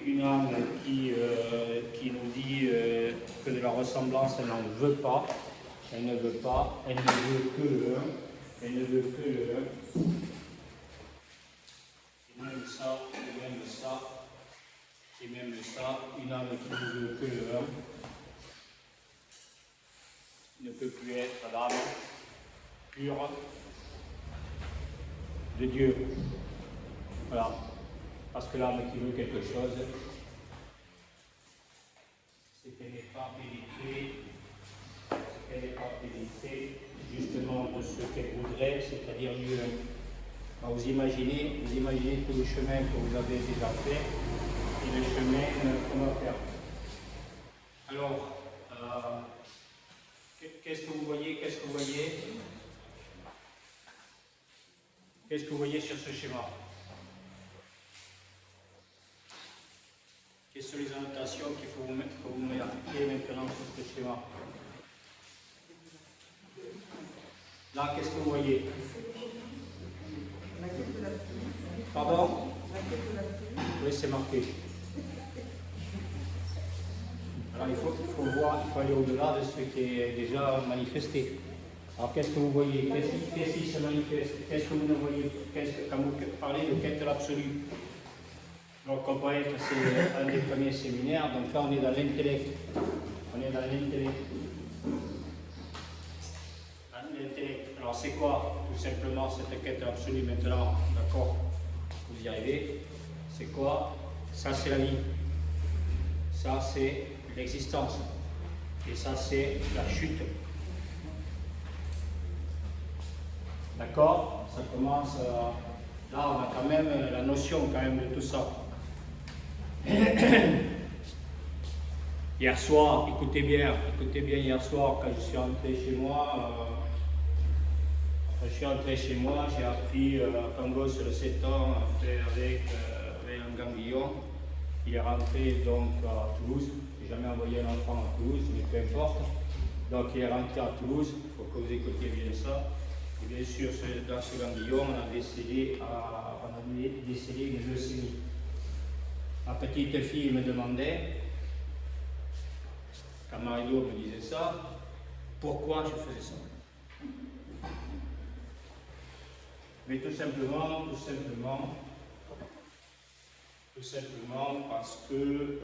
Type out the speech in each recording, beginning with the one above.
une âme qui nous dit que de la ressemblance, elle n'en veut pas. Elle ne veut pas, elle ne veut que le 1. Elle ne veut que le 1. Et même ça, et même ça, et même ça, une âme qui ne veut que le 1 ne peut plus être l'âme pure de Dieu. Voilà. Parce que l'âme qui veut quelque chose, c'est qu'elle n'est pas pénétrée, justement de ce qu'elle voudrait, c'est-à-dire Dieu. Alors vous imaginez tout le chemin que vous avez déjà fait et le chemin qu'on va faire. Alors, qu'est-ce que vous voyez Qu'est-ce que vous voyez sur ce schéma? Quelles sont les annotations qu'il faut vous marquer maintenant sur ce schéma? Là, qu'est-ce que vous voyez? Pardon? Oui, c'est marqué. Alors, il faut voir, il faut aller au-delà de ce qui est déjà manifesté. Alors, qu'est-ce que vous voyez? Qu'est-ce qui se manifeste? Qu'est-ce que vous ne voyez? Quand vous parlez de quête de l'absolu, donc, on peut être, c'est un des premiers séminaires, donc là, on est dans l'intellect. Alors, c'est quoi, tout simplement, cette quête absolue maintenant? D'accord? Vous y arrivez. C'est quoi? Ça, c'est la vie. Ça, c'est l'existence. Et ça, c'est la chute. D'accord? Ça commence... là, on a quand même la notion quand même de tout ça. Hier soir, écoutez bien hier soir, quand je suis rentré chez moi, j'ai appris qu'un gosse de 7 ans a fait avec un ganglion. Il est rentré donc à Toulouse. Je n'ai jamais envoyé un enfant à Toulouse, mais peu importe. Donc il est rentré à Toulouse, il faut que vous écoutiez bien ça. Et bien sûr, dans ce ganglion, on a décelé une leucémie. Ma petite fille me demandait, quand Mario me disait ça, pourquoi je faisais ça. Mais tout simplement parce que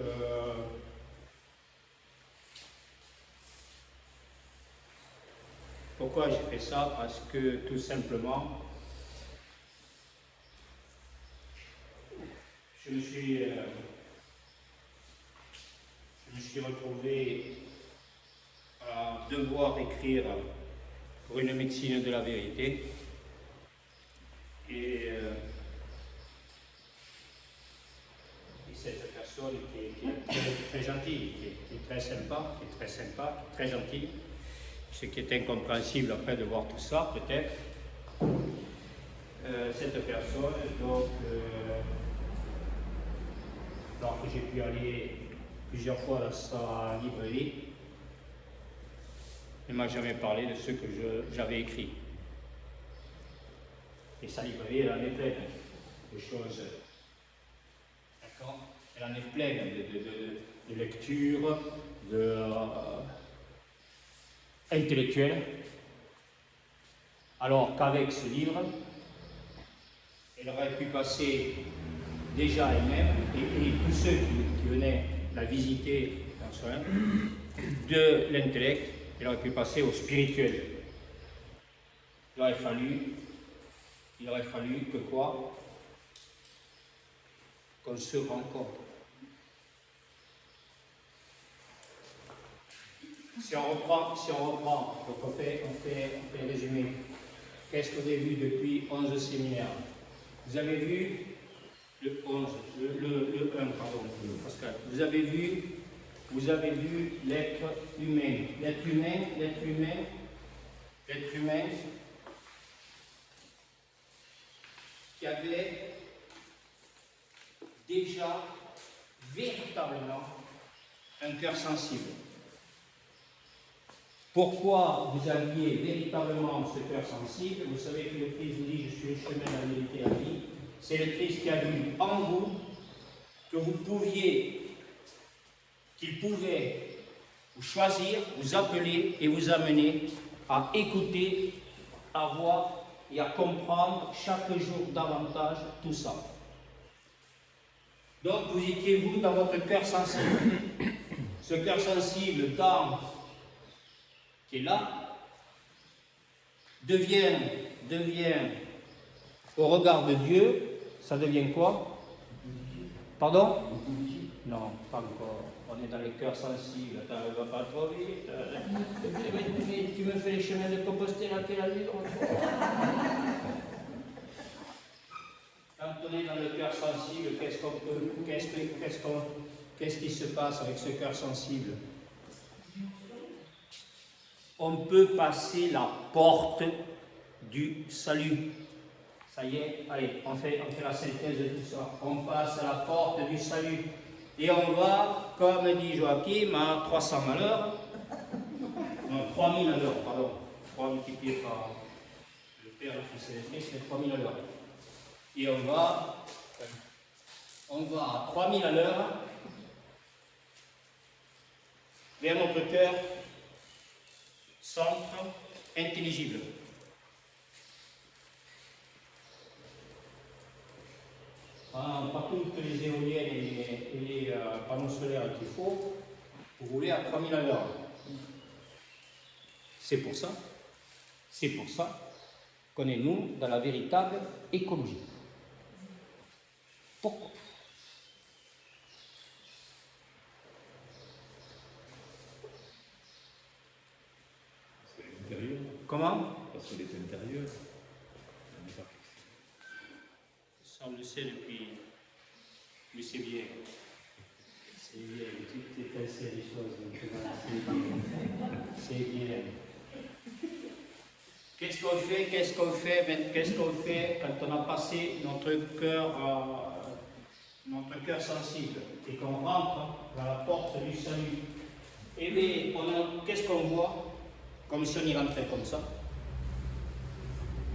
pourquoi j'ai fait ça? Parce que tout simplement, je me suis retrouvé à devoir écrire pour une médecine de la vérité. Et cette personne qui est très gentille, qui est très sympa, qui est très gentille, ce qui est incompréhensible après de voir tout ça, peut-être. Cette personne, donc, alors que j'ai pu aller plusieurs fois dans sa librairie, elle ne m'a jamais parlé de ce que j'avais écrit. Et sa librairie, elle en est pleine de choses. D'accord? Elle en est pleine de lectures, intellectuelles. Alors qu'avec ce livre, elle aurait pu passer déjà elle-même, et tous ceux qui venaient la visiter dans son de l'intellect, elle aurait pu passer au spirituel. Il aurait fallu que quoi? Qu'on se rencontre. Si on reprend, donc on fait un résumé. Qu'est-ce que vous avez vu depuis 11 séminaires? Vous avez vu le 11, le 1, pardon, Pascal. Vous avez vu l'être humain. L'être humain qui avait déjà véritablement un cœur sensible. Pourquoi vous aviez véritablement ce cœur sensible? Vous savez que le Christ vous dit: je suis le chemin, la vérité et la vie. C'est le Christ qui a vu en vous que qu'il pouvait vous choisir, vous appeler et vous amener à écouter, à voir et à comprendre chaque jour davantage tout ça. Donc vous étiez vous dans votre cœur sensible. Ce cœur sensible qui est là devient au regard de Dieu, ça devient quoi? Pardon? Non, pas encore. On est dans les cœurs sensibles. Attends, ne va pas trop vite. Tu me fais les chemins de Compostelle à quelle allure? Quand on est dans le cœur sensible, qu'est-ce qui se passe avec ce cœur sensible? On peut passer la porte du salut. Ça y est, allez, on fait la synthèse de tout ça. On passe à la porte du salut. Et on va, comme dit Joachim, à 300 à l'heure. Non, 3000 à l'heure, pardon. 3 multiplié par le Père, le Fils et l'Esprit, c'est 3000 à l'heure. Et on va à 3000 à l'heure vers notre cœur centre intelligible. Pas toutes les éoliennes et les panneaux solaires qu'il faut, vous roulez à 3000 à l'heure. C'est pour ça qu'on est, nous, dans la véritable écologie. Pourquoi? Parce qu'elle est intérieure. Comment? Parce qu'elle est intérieure. Ça, on le sait depuis. Mais c'est bien. C'est bien. Tu essaies les choses maintenant. C'est bien. Qu'est-ce qu'on fait quand on a passé notre cœur sensible et qu'on rentre dans la porte du salut? Eh bien, qu'est-ce qu'on voit? Comme si on y rentrait comme ça.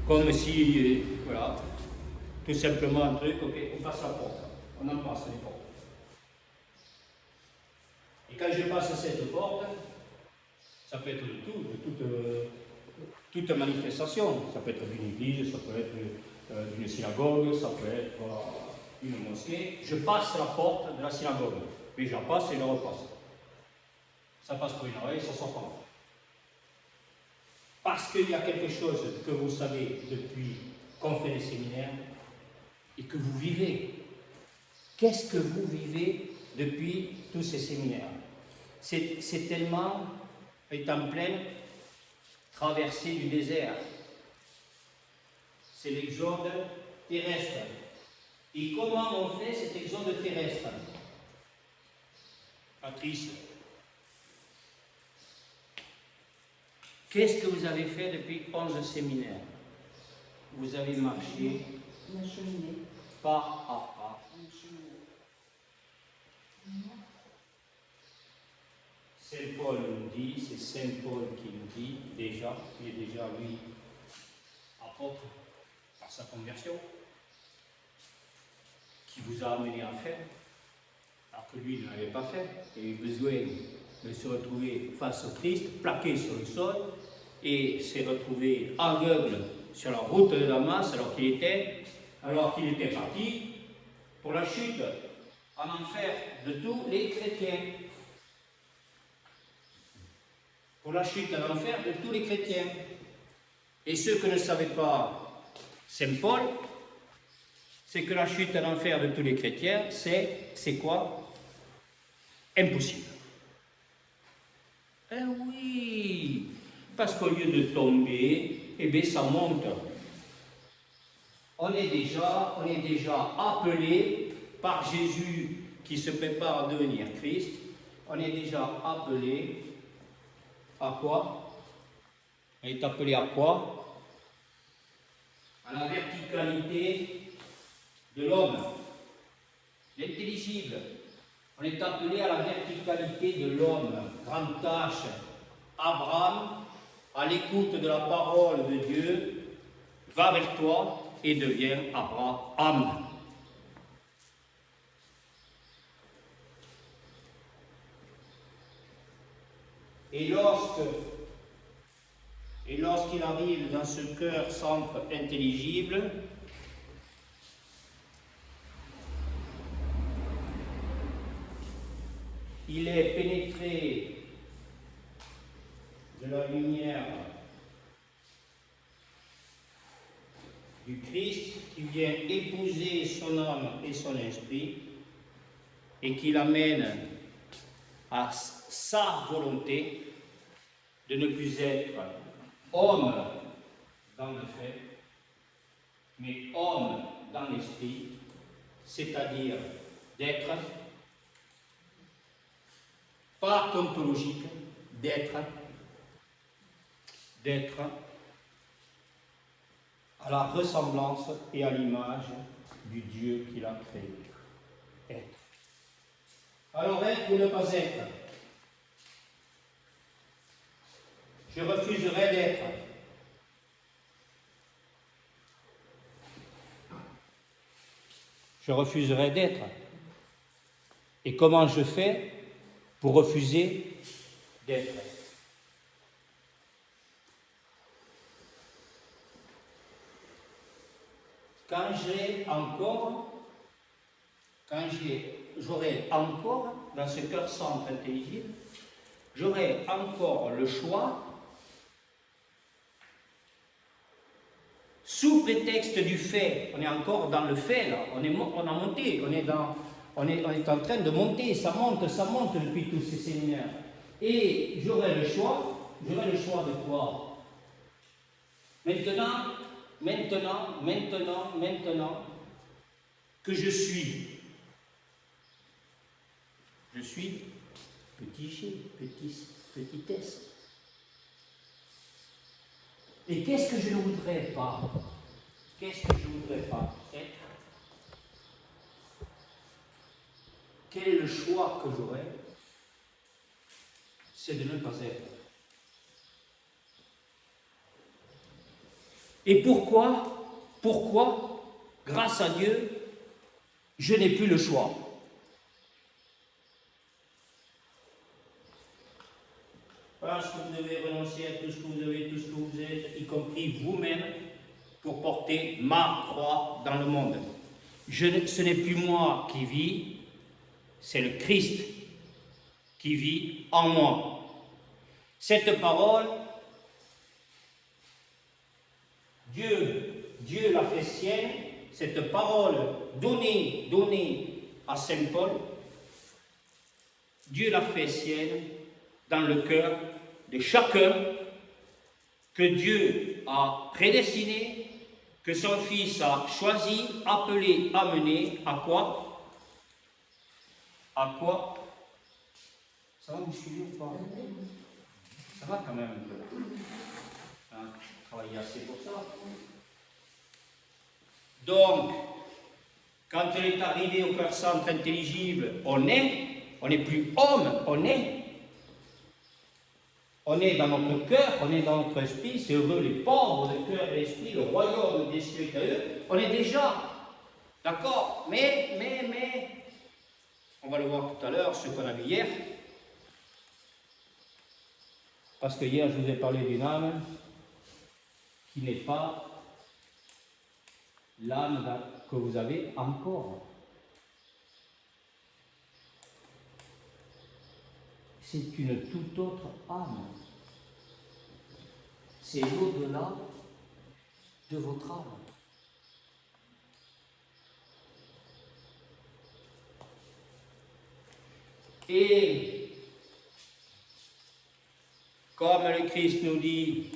Comme si, voilà, tout simplement un truc, ok, on passe la porte. On en passe les portes. Et quand je passe cette porte, ça peut être de tout, toute manifestation. Ça peut être d'une église, ça peut être d'une synagogue, ça peut être une mosquée. Je passe la porte de la synagogue. Puis je la passe et je la repasse. Ça passe pour une oreille, ça sort pas. Parce qu'il y a quelque chose que vous savez depuis qu'on fait les séminaires et que vous vivez. Qu'est-ce que vous vivez depuis tous ces séminaires? C'est tellement, étant plein, traversée du désert. C'est l'exode terrestre. Et comment on fait cet exode terrestre? Patrice, qu'est-ce que vous avez fait depuis 11 séminaires? Vous avez marché pas à pas. Saint Paul nous dit, c'est Saint Paul qui nous dit déjà, il est déjà lui apôtre par sa conversion, qui vous a amené à faire, alors que lui ne l'avait pas fait. Il a eu besoin de se retrouver face au Christ, plaqué sur le sol, et s'est retrouvé aveugle sur la route de Damas alors qu'il était parti pour la chute en enfer de tous les chrétiens. Pour la chute en enfer de tous les chrétiens. Et ceux que ne savait pas Saint Paul, c'est que la chute en enfer de tous les chrétiens, c'est quoi? Impossible. Eh oui, parce qu'au lieu de tomber, eh bien ça monte. On est déjà appelé par Jésus qui se prépare à devenir Christ. On est déjà appelé à quoi? On est appelé à quoi? À la verticalité de l'homme, l'intelligible. On est appelé à la verticalité de l'homme. Grande tâche. Abraham, à l'écoute de la parole de Dieu, va vers toi et devient Abraham. Et lorsqu'il arrive dans ce cœur centre intelligible, il est pénétré de la lumière du Christ qui vient épouser son âme et son esprit et qui l'amène à sa volonté de ne plus être homme dans le fait, mais homme dans l'esprit, c'est-à-dire d'être, pas ontologique, d'être à la ressemblance et à l'image du Dieu qu'il a créé. Être. Alors être ou ne pas être. Je refuserai d'être. Je refuserai d'être. Et comment je fais pour refuser d'être? J'aurai encore, dans ce cœur centre intelligible, j'aurai encore le choix, sous prétexte du fait, on est encore dans le fait là, on a monté, on est en train de monter, ça monte depuis tous ces séminaires. Et j'aurai le choix de quoi? Maintenant que je suis petit g, petitesse. Et qu'est-ce que je ne voudrais pas? Qu'est-ce que je ne voudrais pas être? Quel est le choix que j'aurai? C'est de ne pas être. Et pourquoi, grâce à Dieu, je n'ai plus le choix? Parce que vous devez renoncer à tout ce que vous avez, tout ce que vous êtes, y compris vous-même, pour porter ma croix dans le monde. Ce n'est plus moi qui vis, c'est le Christ qui vit en moi. Cette parole, Dieu l'a fait sienne, cette parole donnée à Saint Paul, Dieu l'a fait sienne dans le cœur de chacun que Dieu a prédestiné, que son Fils a choisi, appelé, amené, à quoi? À quoi? Ça va, vous suivez ou pas? Ça va quand même un peu. Hein, travailler assez pour ça. Donc, quand elle est arrivée au cœur centre intelligible, on n'est plus homme, on est dans notre cœur, on est dans notre esprit, c'est heureux les pauvres de cœur et d'esprit, le royaume des cieux est à eux, on est déjà, d'accord, mais, on va le voir tout à l'heure, ce qu'on a vu hier, parce que hier je vous ai parlé d'une âme qui n'est pas l'âme que vous avez encore. C'est une toute autre âme. C'est au-delà de votre âme. Et comme le Christ nous dit,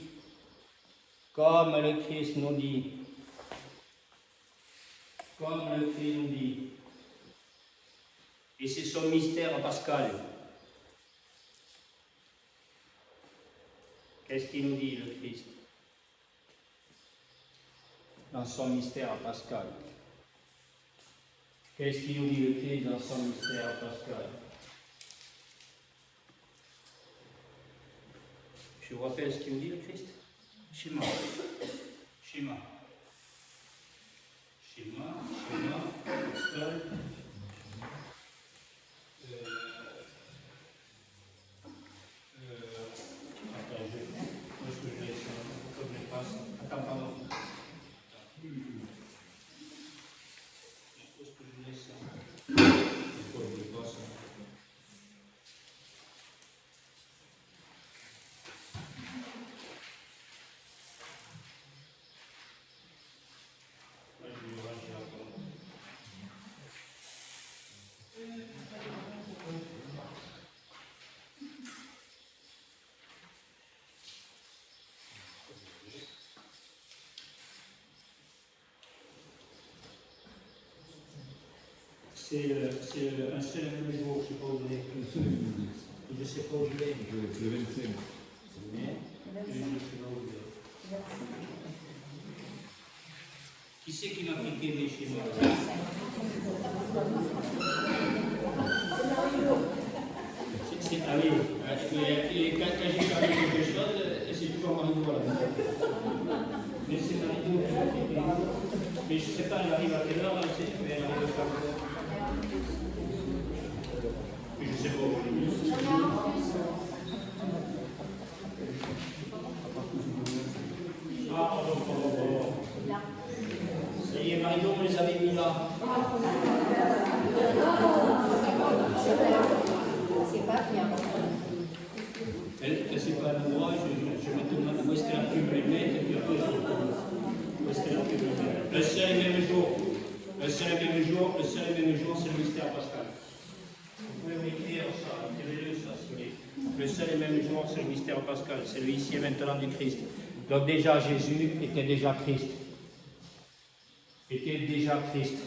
et c'est son mystère pascal. Qu'est-ce qu'il nous dit, le Christ, dans son mystère pascal? Qu'est-ce qu'il nous dit, le Christ, dans son mystère pascal? Je vous rappelle ce qu'il nous dit, le Christ. Schéma. Pascal. un seul et même jour, je ne sais pas où vous êtes. Je ne sais pas où je vais. C'est le 25. Mais, je ne sais pas où je vais. Qui c'est qui m'a piqué les chez moi? Ah oui, quand j'ai parlé quelque chose, c'est toujours Marie-Do là. Mais c'est Marie-Do qui m'a piqué. Mais je ne sais pas, elle arrive à quelle heure, mais elle arrive à faire quoi? Je ne sais pas où elle est. Ah, pardon. Ça y est, Marie-Do, on les avait mis là. C'est pas bien. Elle c'est pas l'endroit, je me demande où est-ce qu'elle a pu me les mettre, et puis après, où est-ce qu'elle a pu me les mettre. Le seul et même jour, c'est le mystère pascal. Vous pouvez m'écrire ça, écrivez-le ça, si vous voulez. Le seul et même jour, c'est le mystère pascal, c'est le ici et maintenant du Christ. Donc déjà, Jésus était déjà Christ. Était déjà Christ.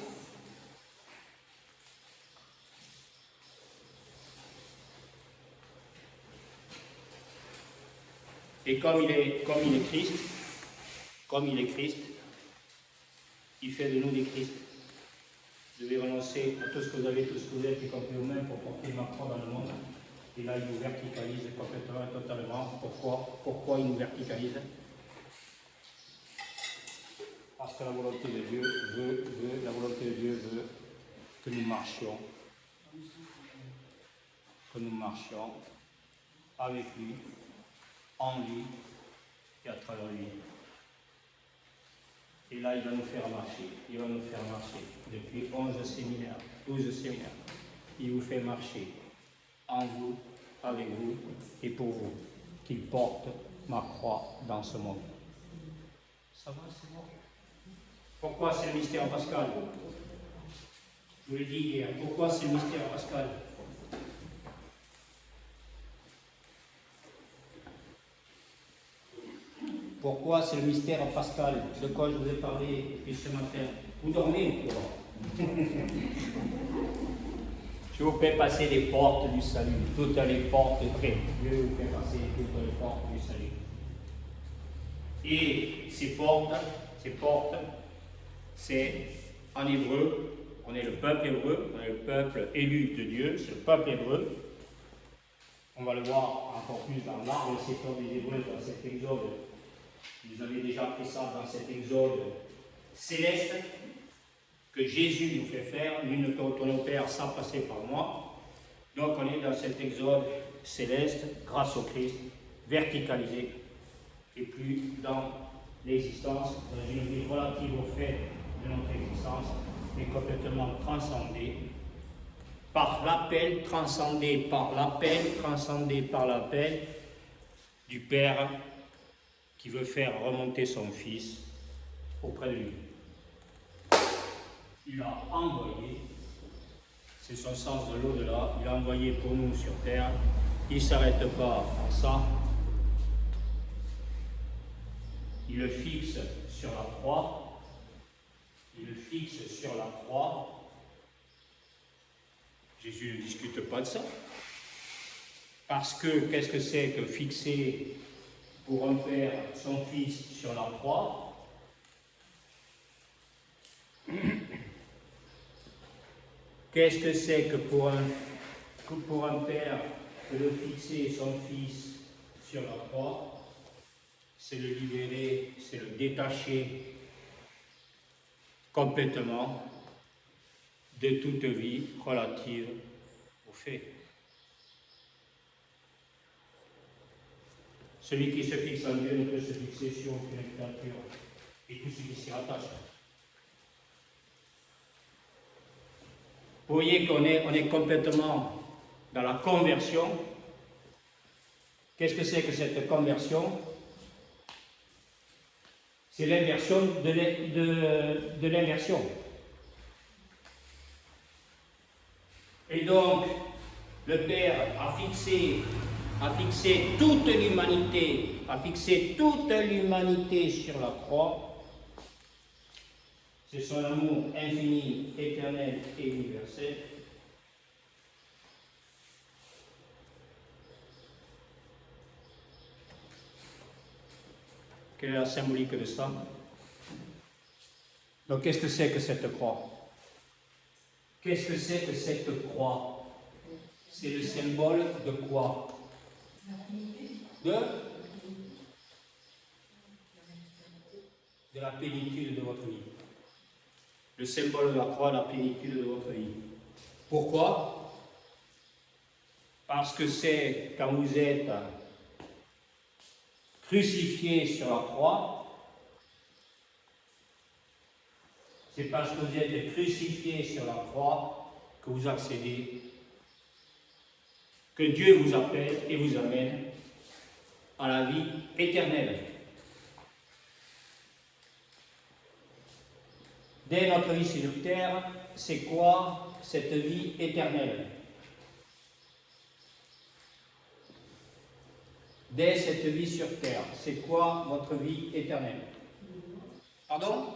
Et comme il est Christ, il fait de nous des Christ. Vous devez renoncer à tout ce que vous avez, tout ce que vous êtes, y compris vous-même, pour porter ma croix dans le monde. Et là, il nous verticalise complètement et totalement. Pourquoi il nous verticalise? Parce que la volonté de Dieu veut que nous marchions avec lui, en lui et à travers lui. Et là, il va nous faire marcher. Depuis 12 séminaires. Il vous fait marcher en vous, avec vous et pour vous, qu'il porte ma croix dans ce monde. Ça va, c'est bon? Pourquoi c'est le mystère pascal? Je vous l'ai dit hier, pourquoi c'est le mystère pascal? Pourquoi c'est le mystère pascal, de quoi je vous ai parlé depuis ce matin? Vous dormez ou quoi? Je vous fais passer les portes du salut, toutes les portes près. Dieu vous fait passer toutes les portes du salut. Et ces portes, c'est en hébreu, on est le peuple hébreu, on est le peuple élu de Dieu, c'est le peuple hébreu. On va le voir encore plus dans l'arbre et séquence des Hébreux dans cet exode. Vous avez déjà appris ça dans cet exode céleste que Jésus nous fait faire. Nul ne peut retourner au Père sans passer par moi. Donc on est dans cet exode céleste grâce au Christ, verticalisé, et plus dans l'existence, dans une vie relative au fait de notre existence, mais complètement transcendée par l'appel, transcendée par l'appel du Père qui veut faire remonter son Fils auprès de lui. Il a envoyé, c'est son sens de l'au-delà, il a envoyé pour nous sur terre, il ne s'arrête pas à ça, il le fixe sur la croix, Jésus ne discute pas de ça, parce que qu'est-ce que c'est que fixer pour un père son fils sur la croix? Qu'est-ce que c'est que pour un père que de fixer son fils sur la croix? C'est le libérer, c'est le détacher complètement de toute vie relative au fait. Celui qui se fixe en Dieu ne peut se fixer sur aucune créature et tout ce qui s'y rattache. Vous voyez qu'on est complètement dans la conversion. Qu'est-ce que c'est que cette conversion? C'est l'inversion de l'inversion. Et donc, le Père a fixé toute l'humanité sur la croix. C'est son amour infini, éternel et universel. Quelle est la symbolique de ça? Donc, qu'est-ce que c'est que cette croix? Qu'est-ce que c'est que cette croix? C'est le symbole de quoi? De la plénitude de votre vie. Le symbole de la croix, la plénitude de votre vie. Pourquoi? Parce que c'est quand vous êtes crucifié sur la croix, c'est parce que vous êtes crucifié sur la croix que vous accédez, que Dieu vous appelle et vous amène à la vie éternelle. Dès notre vie sur terre, c'est quoi cette vie éternelle? Dès cette vie sur terre, c'est quoi votre vie éternelle? Pardon?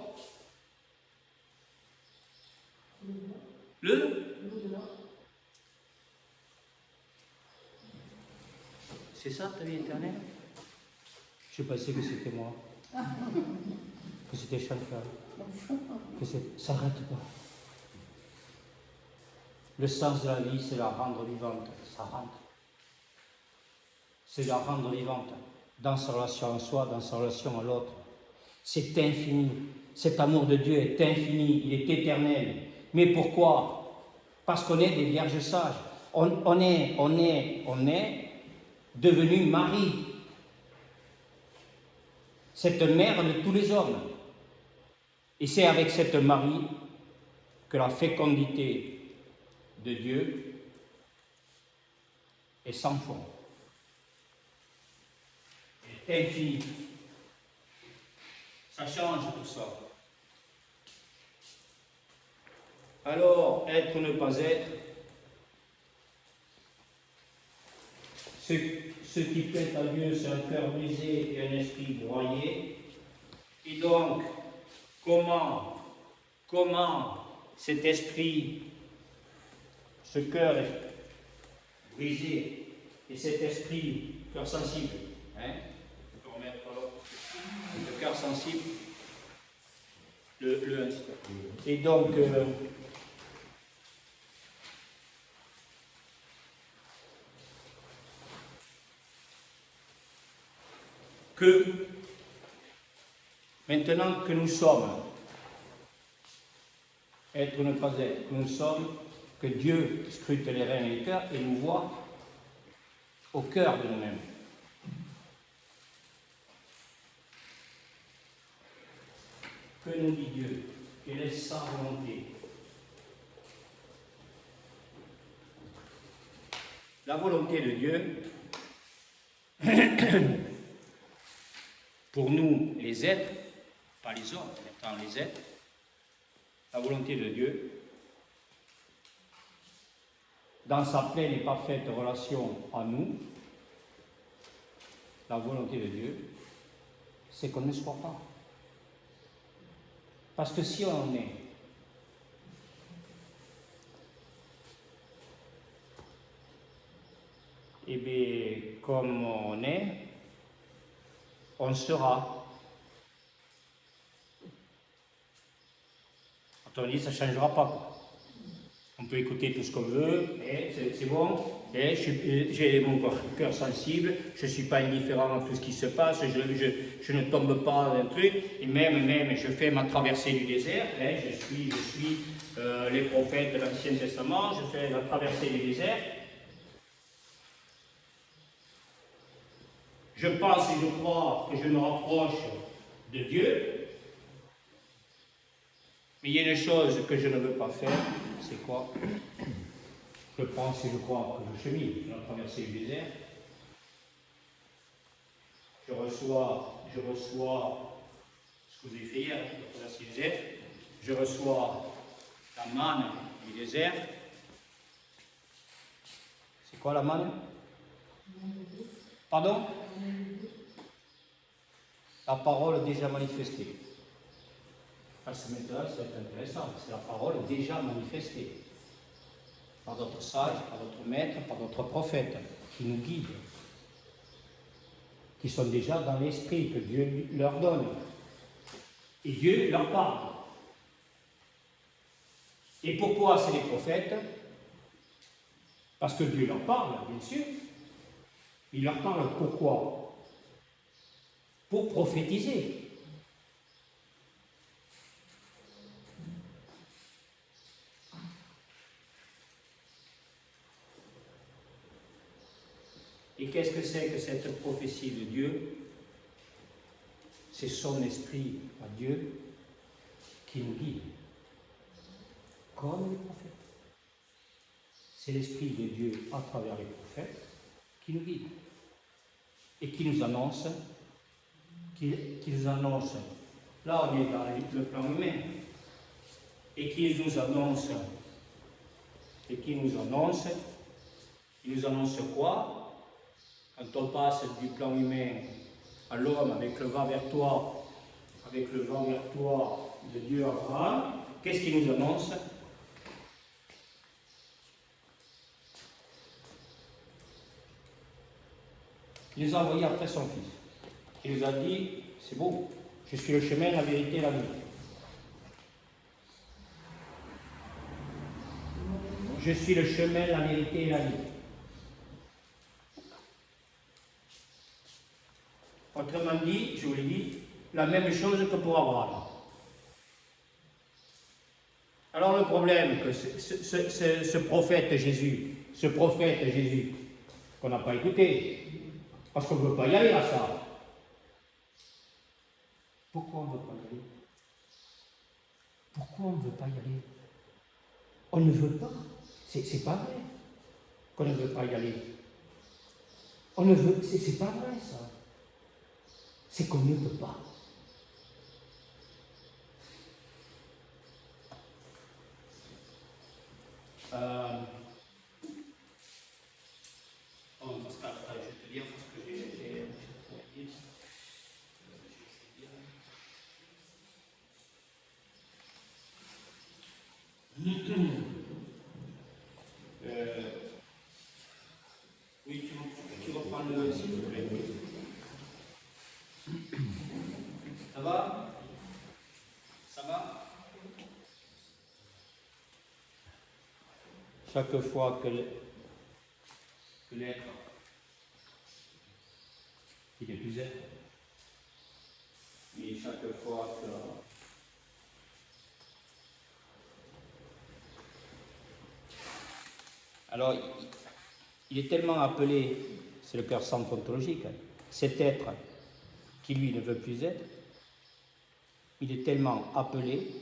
C'est ça ta vie éternelle? Je pensais que c'était moi. Que c'était Chantal. Que ça n'arrête pas. Le sens de la vie, c'est la rendre vivante. Ça rentre. C'est la rendre vivante. Dans sa relation en soi, dans sa relation à l'autre. C'est infini. Cet amour de Dieu est infini. Il est éternel. Mais pourquoi? Parce qu'on est des vierges sages. On est devenu mari. Cette mère de tous les hommes. Et c'est avec cette Marie que la fécondité de Dieu est sans fond. Elle est infinie. Ça change tout ça. Alors, être ou ne pas être, ce qui plaît à Dieu, c'est un cœur brisé et un esprit broyé. Et donc, comment cet esprit, ce cœur brisé et cet esprit, cœur sensible, hein, on peut remettre le cœur sensible, le et donc, que maintenant que nous sommes, être ou ne pas être, que nous sommes, que Dieu scrute les reins et les cœurs et nous voit au cœur de nous-mêmes. Que nous dit Dieu? Quelle est sa volonté? La volonté de Dieu, pour nous les êtres, pas les hommes, étant les êtres, la volonté de Dieu, dans sa pleine et parfaite relation à nous, la volonté de Dieu, c'est qu'on ne soit pas. Parce que si on est, eh bien, comme on est, on sera. On dit ça ne changera pas, quoi. On peut écouter tout ce qu'on veut, c'est bon, j'ai mon cœur sensible, je ne suis pas indifférent à tout ce qui se passe, je ne tombe pas d'un truc, et même je fais ma traversée du désert, je suis les prophètes de l'Ancien Testament, je fais la traversée du désert. Je pense et je crois que je me rapproche de Dieu. Mais il y a une chose que je ne veux pas faire, c'est quoi? Je pense et je crois que je chemine dans la traversée du désert. Je reçois ce que vous avez fait hier, la traversée du désert. Je reçois la manne du désert. C'est quoi la manne? Pardon? La parole déjà manifestée. À ce méthode, c'est intéressant. C'est la parole déjà manifestée par d'autres sages, par d'autres maîtres, par d'autres prophètes qui nous guident, qui sont déjà dans l'esprit que Dieu leur donne. Et Dieu leur parle. Et pourquoi c'est les prophètes? Parce que Dieu leur parle, bien sûr. Il leur parle pourquoi? Pour prophétiser. Et qu'est-ce que c'est que cette prophétie de Dieu? C'est son esprit à Dieu qui nous guide, comme les prophètes. C'est l'esprit de Dieu à travers les prophètes qui nous guide et qui nous annonce, là on est dans le plan humain, et qui nous annonce quoi? Quand on passe du plan humain à l'homme avec le vent vers toi, de Dieu à Abraham, qu'est-ce qu'il nous annonce? Il nous a envoyé après son fils. Il nous a dit, c'est beau, je suis le chemin, la vérité et la vie. Je suis le chemin, la vérité et la vie. Autrement dit, je vous l'ai dit, la même chose que pour Abraham. Alors le problème, que ce prophète Jésus, qu'on n'a pas écouté, parce qu'on ne veut pas y aller à ça. Pourquoi on ne veut pas y aller? Pourquoi on ne veut pas y aller? On ne veut pas. C'est pas vrai qu'on ne veut pas y aller. On ne veut, c'est pas vrai ça. C'est qu'on ne peut pas. Pascal, je vais te dire parce que j'ai oui, tu reprends le s'il te plaît. Ça va? Ça va? Chaque fois que l'être, il est plus être, et chaque fois que alors, il est tellement appelé, c'est le cœur centre ontologique, cet être qui lui ne veut plus être, il est tellement appelé,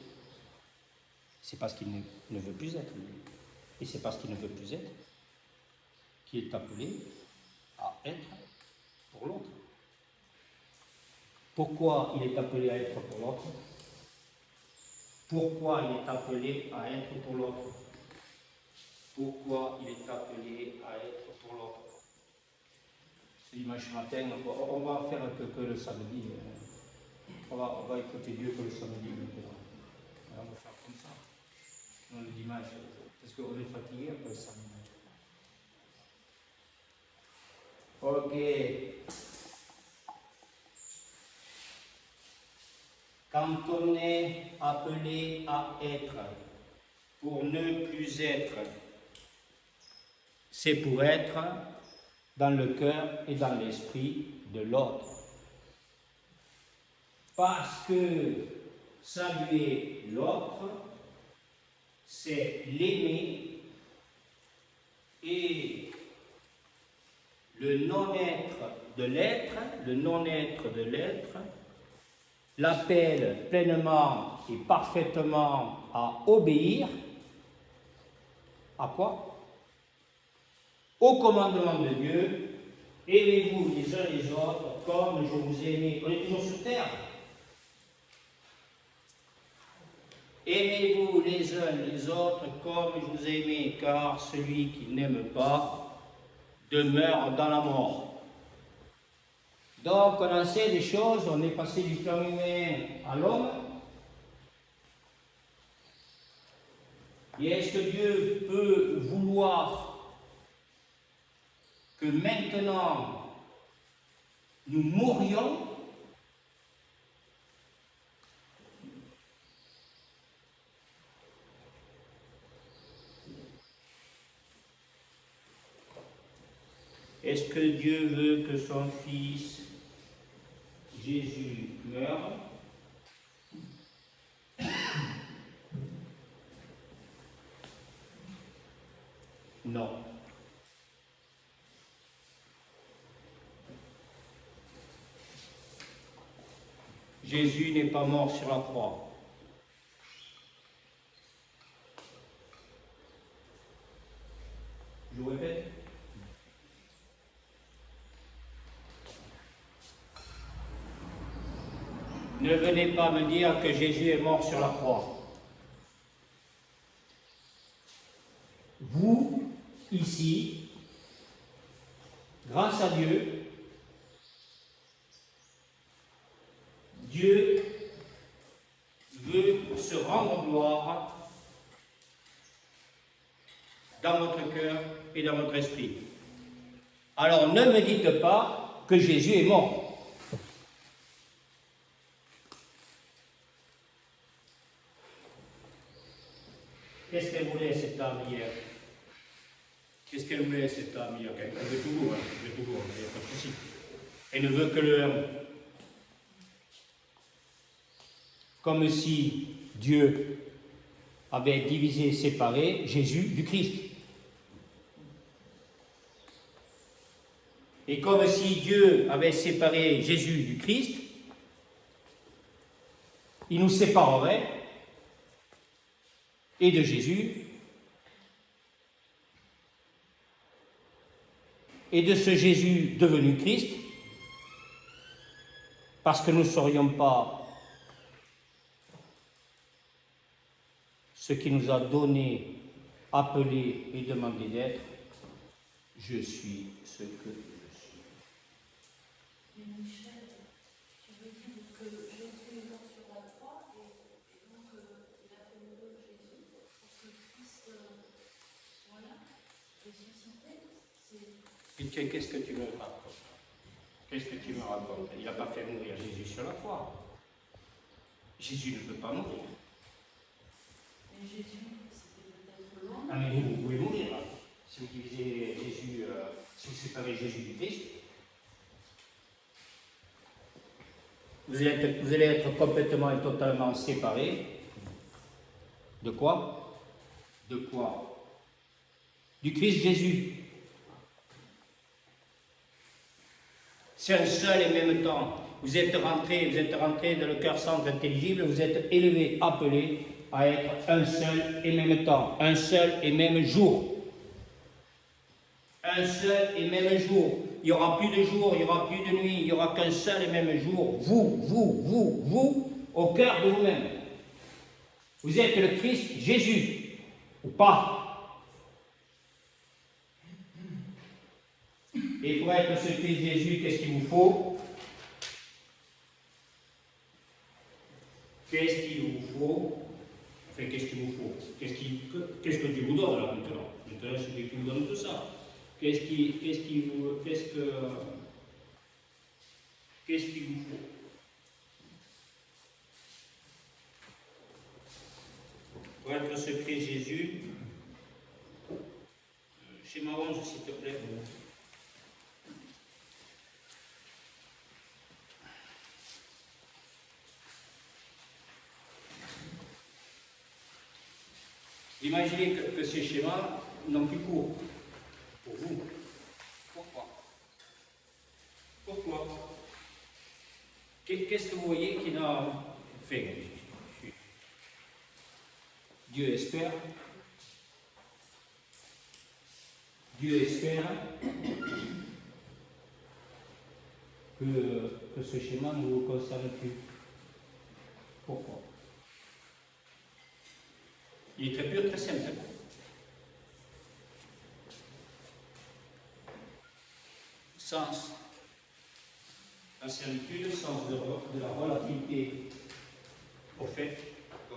c'est parce qu'il ne veut plus être, lui. Et c'est parce qu'il ne veut plus être qu'il est appelé à être pour l'autre. Pourquoi il est appelé à être pour l'autre? Pourquoi il est appelé à être pour l'autre? Pourquoi il est appelé à être pour l'autre? Ce dimanche matin, on va faire que le samedi. On va écouter Dieu que le samedi. On va faire comme ça. Non, le dimanche, parce qu'on est fatigué après le samedi. Ok. Quand on est appelé à être pour ne plus être, c'est pour être dans le cœur et dans l'esprit de l'autre. Parce que saluer l'autre, c'est l'aimer, et le non-être de l'être, l'appelle pleinement et parfaitement à obéir. À quoi? Au commandement de Dieu. Aimez-vous les uns les autres comme je vous ai aimé. On est toujours sur terre. Aimez-vous les uns les autres comme je vous ai aimé, car celui qui n'aime pas demeure dans la mort. Donc on en sait des choses, on est passé du plan humain à l'homme, Et est-ce que Dieu peut vouloir que maintenant nous mourions? Est-ce que Dieu veut que son Fils Jésus meure? Non. Jésus n'est pas mort sur la croix. Je vous répète. Ne venez pas me dire que Jésus est mort sur la croix. Vous, ici, grâce à Dieu, Dieu veut se rendre gloire dans votre cœur et dans votre esprit. Alors ne me dites pas que Jésus est mort. Qu'est-ce qu'elle voulait cette âme hier? Qu'est-ce qu'elle voulait cette âme hier? Elle veut toujours, il n'y a pas de souci. Elle ne veut que le un. Comme si Dieu avait divisé, séparé Jésus du Christ. Et comme si Dieu avait séparé Jésus du Christ, il nous séparerait et de Jésus et de ce Jésus devenu Christ, parce que nous ne serions pas ce qu'il nous a donné, appelé et demandé d'être. Je suis ce que je suis. Mais Michel, tu veux dire que Jésus est mort sur la croix et donc il a fait mourir Jésus pour que Christ soit là, ressuscité. Qu'est-ce que tu me racontes? Qu'est-ce que tu me racontes? Il n'a pas fait mourir Jésus sur la croix. Jésus ne peut pas mourir. Mais Jésus, c'était peut-être loin. Ah, mais vous pouvez mourir. Hein. Si vous divisez Jésus, si vous séparez Jésus du Christ, vous allez être complètement et totalement séparés. De quoi? De quoi? Du Christ Jésus. C'est un seul et même temps. Vous êtes rentré dans le cœur centre intelligible, vous êtes élevé, appelé à être un seul et même temps, un seul et même jour. Un seul et même jour. Il n'y aura plus de jour, il n'y aura plus de nuit, il n'y aura qu'un seul et même jour. Vous, au cœur de vous-même. Vous êtes le Christ Jésus, ou pas. Et pour être ce Christ Jésus, qu'est-ce qu'il vous faut? Qu'est-ce qu'il vous faut? Enfin, qu'est-ce qu'il vous faut? Qu'est-ce que Dieu vous donne là maintenant? Maintenant, c'est Dieu qui vous donne tout ça. Qu'est-ce qu'il vous faut? Pour être ce Christ Jésus, schéma 11, s'il te plaît. Imaginez que ces schémas n'ont plus cours pour vous. Pourquoi? Qu'est-ce que vous voyez qui n'a fait? Dieu espère. Dieu espère que ce schéma ne vous concerne plus. Pourquoi? Il est très pur, très simple. Sens, la servitude, sens de la relativité au fait, au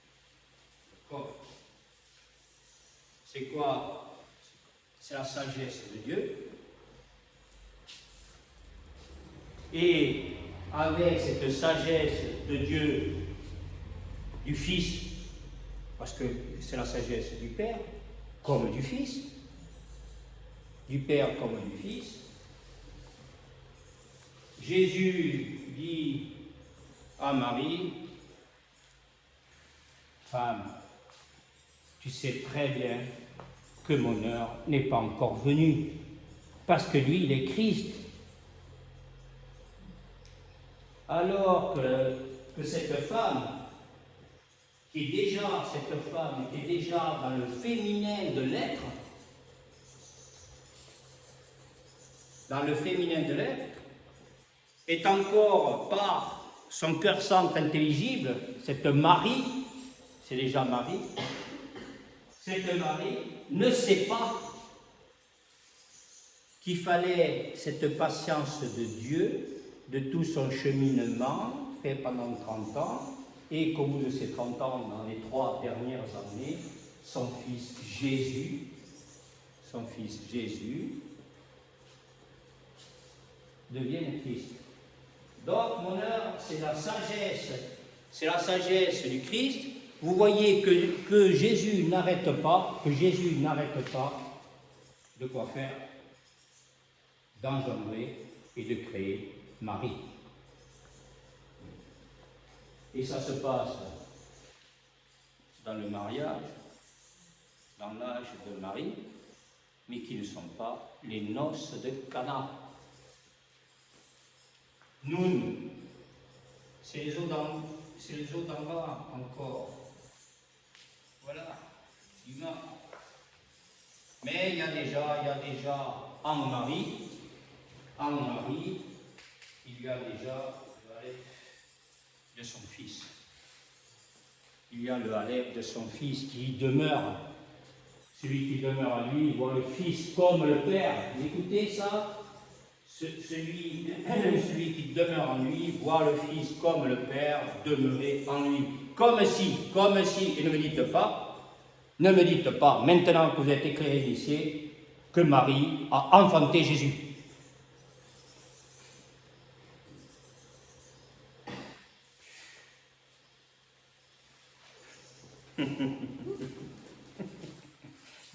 Quoi? C'est quoi? C'est la sagesse de Dieu. Et avec cette sagesse de Dieu, du Fils, parce que c'est la sagesse du Père, comme du Fils, du Père comme du Fils, Jésus dit à Marie, femme, tu sais très bien que mon heure n'est pas encore venue, parce que lui, il est Christ. Alors que cette femme, qui est déjà dans le féminin de l'être, est encore par son cœur saint intelligible, cette Marie, c'est déjà Marie, cette Marie ne sait pas qu'il fallait cette patience de Dieu, de tout son cheminement fait pendant 30 ans, et qu'au bout de ces 30 ans, dans les 3 dernières années, son fils Jésus, devienne Christ. Donc, mon heure, c'est la sagesse du Christ. Vous voyez que Jésus n'arrête pas, de quoi faire? D'engendrer et de créer Marie. Et ça se passe dans le mariage, dans l'âge de Marie, mais qui ne sont pas les noces de Cana. Nous, c'est les eaux d'en bas encore. Voilà, humain. Mais il y a déjà en Marie, il y a déjà le Aleph de son fils. Il y a le Aleph de son fils qui demeure. Celui qui demeure en lui voit le Fils comme le Père. Vous écoutez ça? Celui qui demeure en lui voit le Fils comme le Père demeurer en lui. Comme si, et ne me dites pas, maintenant que vous êtes éclairés d'ici, que Marie a enfanté Jésus. Ne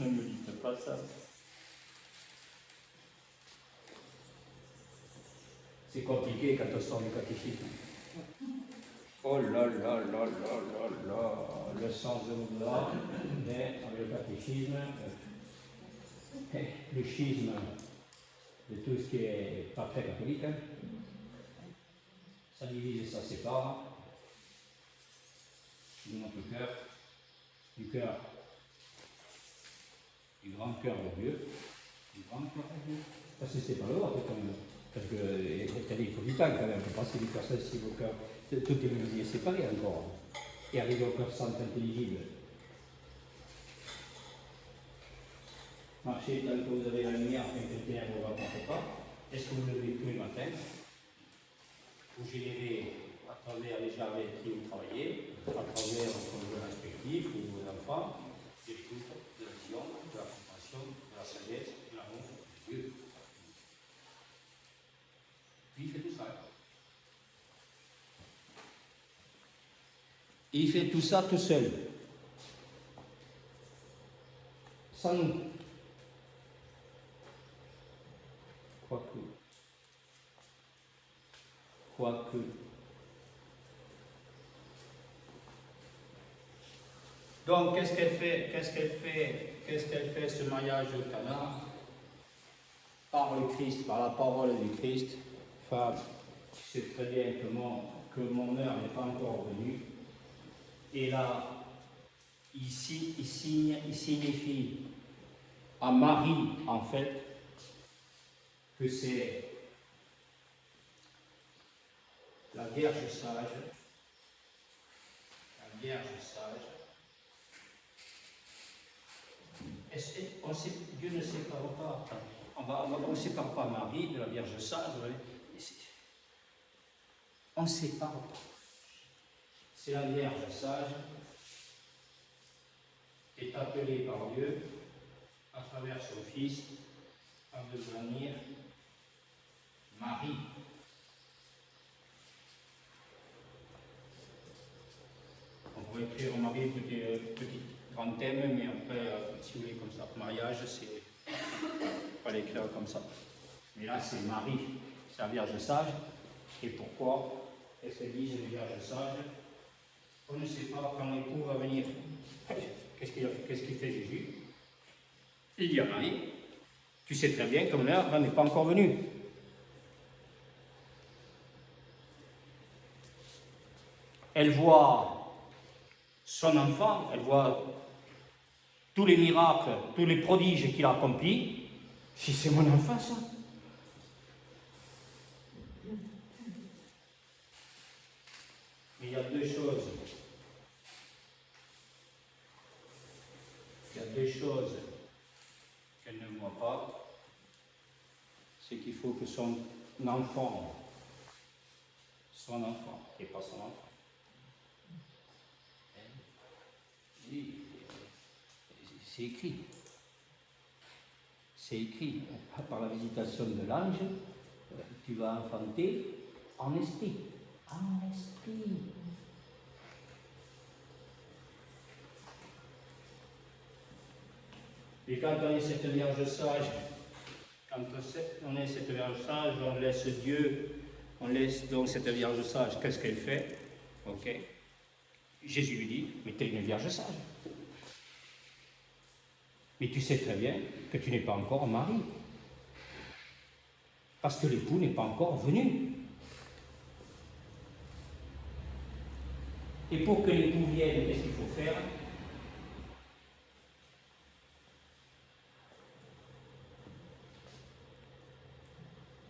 me dites pas ça. C'est compliqué quand on sort du catéchisme. Oh là là là là là là, le sens de l'au-delà, mais avec le catéchisme, le schisme de tout ce qui est pas très catholique, ça divise et ça sépare de notre cœur, du grand cœur de Dieu, parce que c'est pas le vôtre quand même. Parce que il faut du temps quand même pour passer du cœur sensible au cœur. Tout est divisé, séparé encore. Et arriver au cœur saint intelligible. Marchez tant que vous avez la lumière, afin que le ténèbre ne vous rapporte pas. Est-ce que vous levez tous les matins? Vous générez à travers les jardins qui vous travaillez, à travers vos conjoints respectifs ou vos enfants, de l'écoute, de la vision, de la compassion, de la sagesse, de l'amour de Dieu. Il fait tout ça. Il fait tout ça tout seul. Sans nous. Quoique. Donc, qu'est-ce qu'elle fait ce mariage au Cana? Par le Christ, par la parole du Christ. Femme, tu sais très bien que mon heure n'est pas encore venue. Et là, il signifie à Marie, en fait, que c'est la Vierge sage. Dieu ne sépare pas. On ne sépare pas Marie de la Vierge sage. On ne sépare pas. C'est la Vierge sage est appelée par Dieu, à travers son Fils, à devenir Marie. On pourrait écrire Marie, petit grand thème, mais après, si vous voulez, comme ça, mariage, c'est pas l'écrire comme ça. Mais là, c'est Marie, c'est la Vierge sage. Et pourquoi est-ce qu'elle dit les Vierges sages? On ne sait pas quand l'époux va venir. Qu'est-ce qu'il fait Jésus? Il dit à Marie, tu sais très bien que l'heure n'est pas encore venue. Elle voit son enfant, elle voit tous les miracles, tous les prodiges qu'il a accomplis. Si c'est mon enfant, ça. Mais il y a deux choses. Il y a deux choses qu'elle ne voit pas. C'est qu'il faut que son enfant, et pas son enfant. C'est écrit. C'est écrit. Par la visitation de l'ange, tu vas enfanter en esprit. En esprit. Et quand on est cette Vierge sage, on laisse Dieu, on laisse donc cette Vierge sage, qu'est-ce qu'elle fait? Ok. Jésus lui dit, mais tu es une Vierge sage. Mais tu sais très bien que tu n'es pas encore mari. Parce que l'époux n'est pas encore venu. Et pour que l'époux vienne, qu'est-ce qu'il faut faire?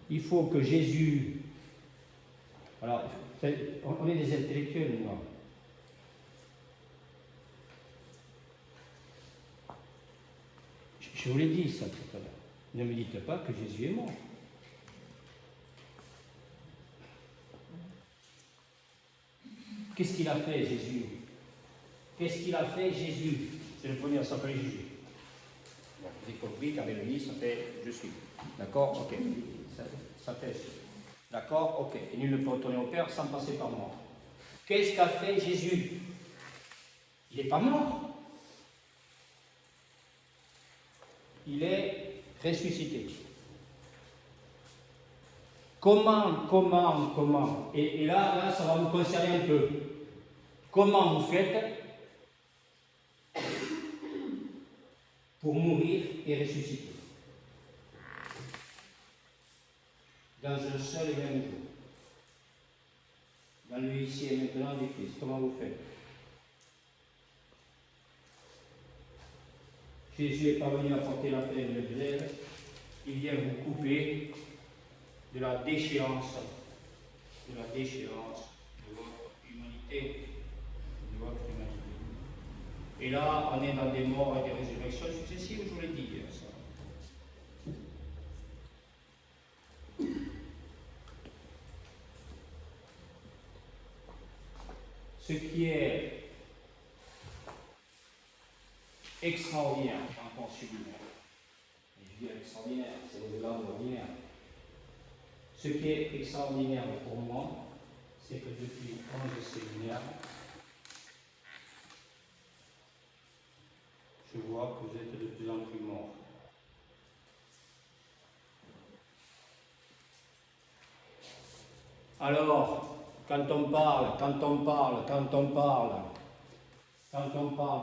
Il faut que Jésus... Alors, on est des intellectuels, nous. Je vous l'ai dit ça tout à l'heure. Ne me dites pas que Jésus est mort. Qu'est-ce qu'il a fait, Jésus? Qu'est-ce qu'il a fait, Jésus? C'est le premier à s'appeler Jésus. Bon, vous avez compris qu'avec lui, ça fait je suis. D'accord? Ok. Ça fait. D'accord? Ok. Et nul ne peut retourner au Père sans passer par moi. Qu'est-ce qu'a fait Jésus? Il n'est pas mort. Il est ressuscité. Comment et là, ça va vous concerner un peu. Comment vous faites pour mourir et ressusciter? Dans un seul et même jour. Dans le ici et maintenant du Christ. Comment vous faites? Jésus n'est pas venu apporter la paix et le glaive, il vient vous couper de la déchéance de votre humanité. Et là, on est dans des morts et des résurrections successives, je vous l'ai dit. Ça. Ce qui est extraordinaire, encore sublimaire. Et je dis extraordinaire, c'est au-delà de l'ordinaire. Ce qui est extraordinaire pour moi, c'est que depuis 11 séminaires, je vois que vous êtes de plus en plus morts. Alors, quand on parle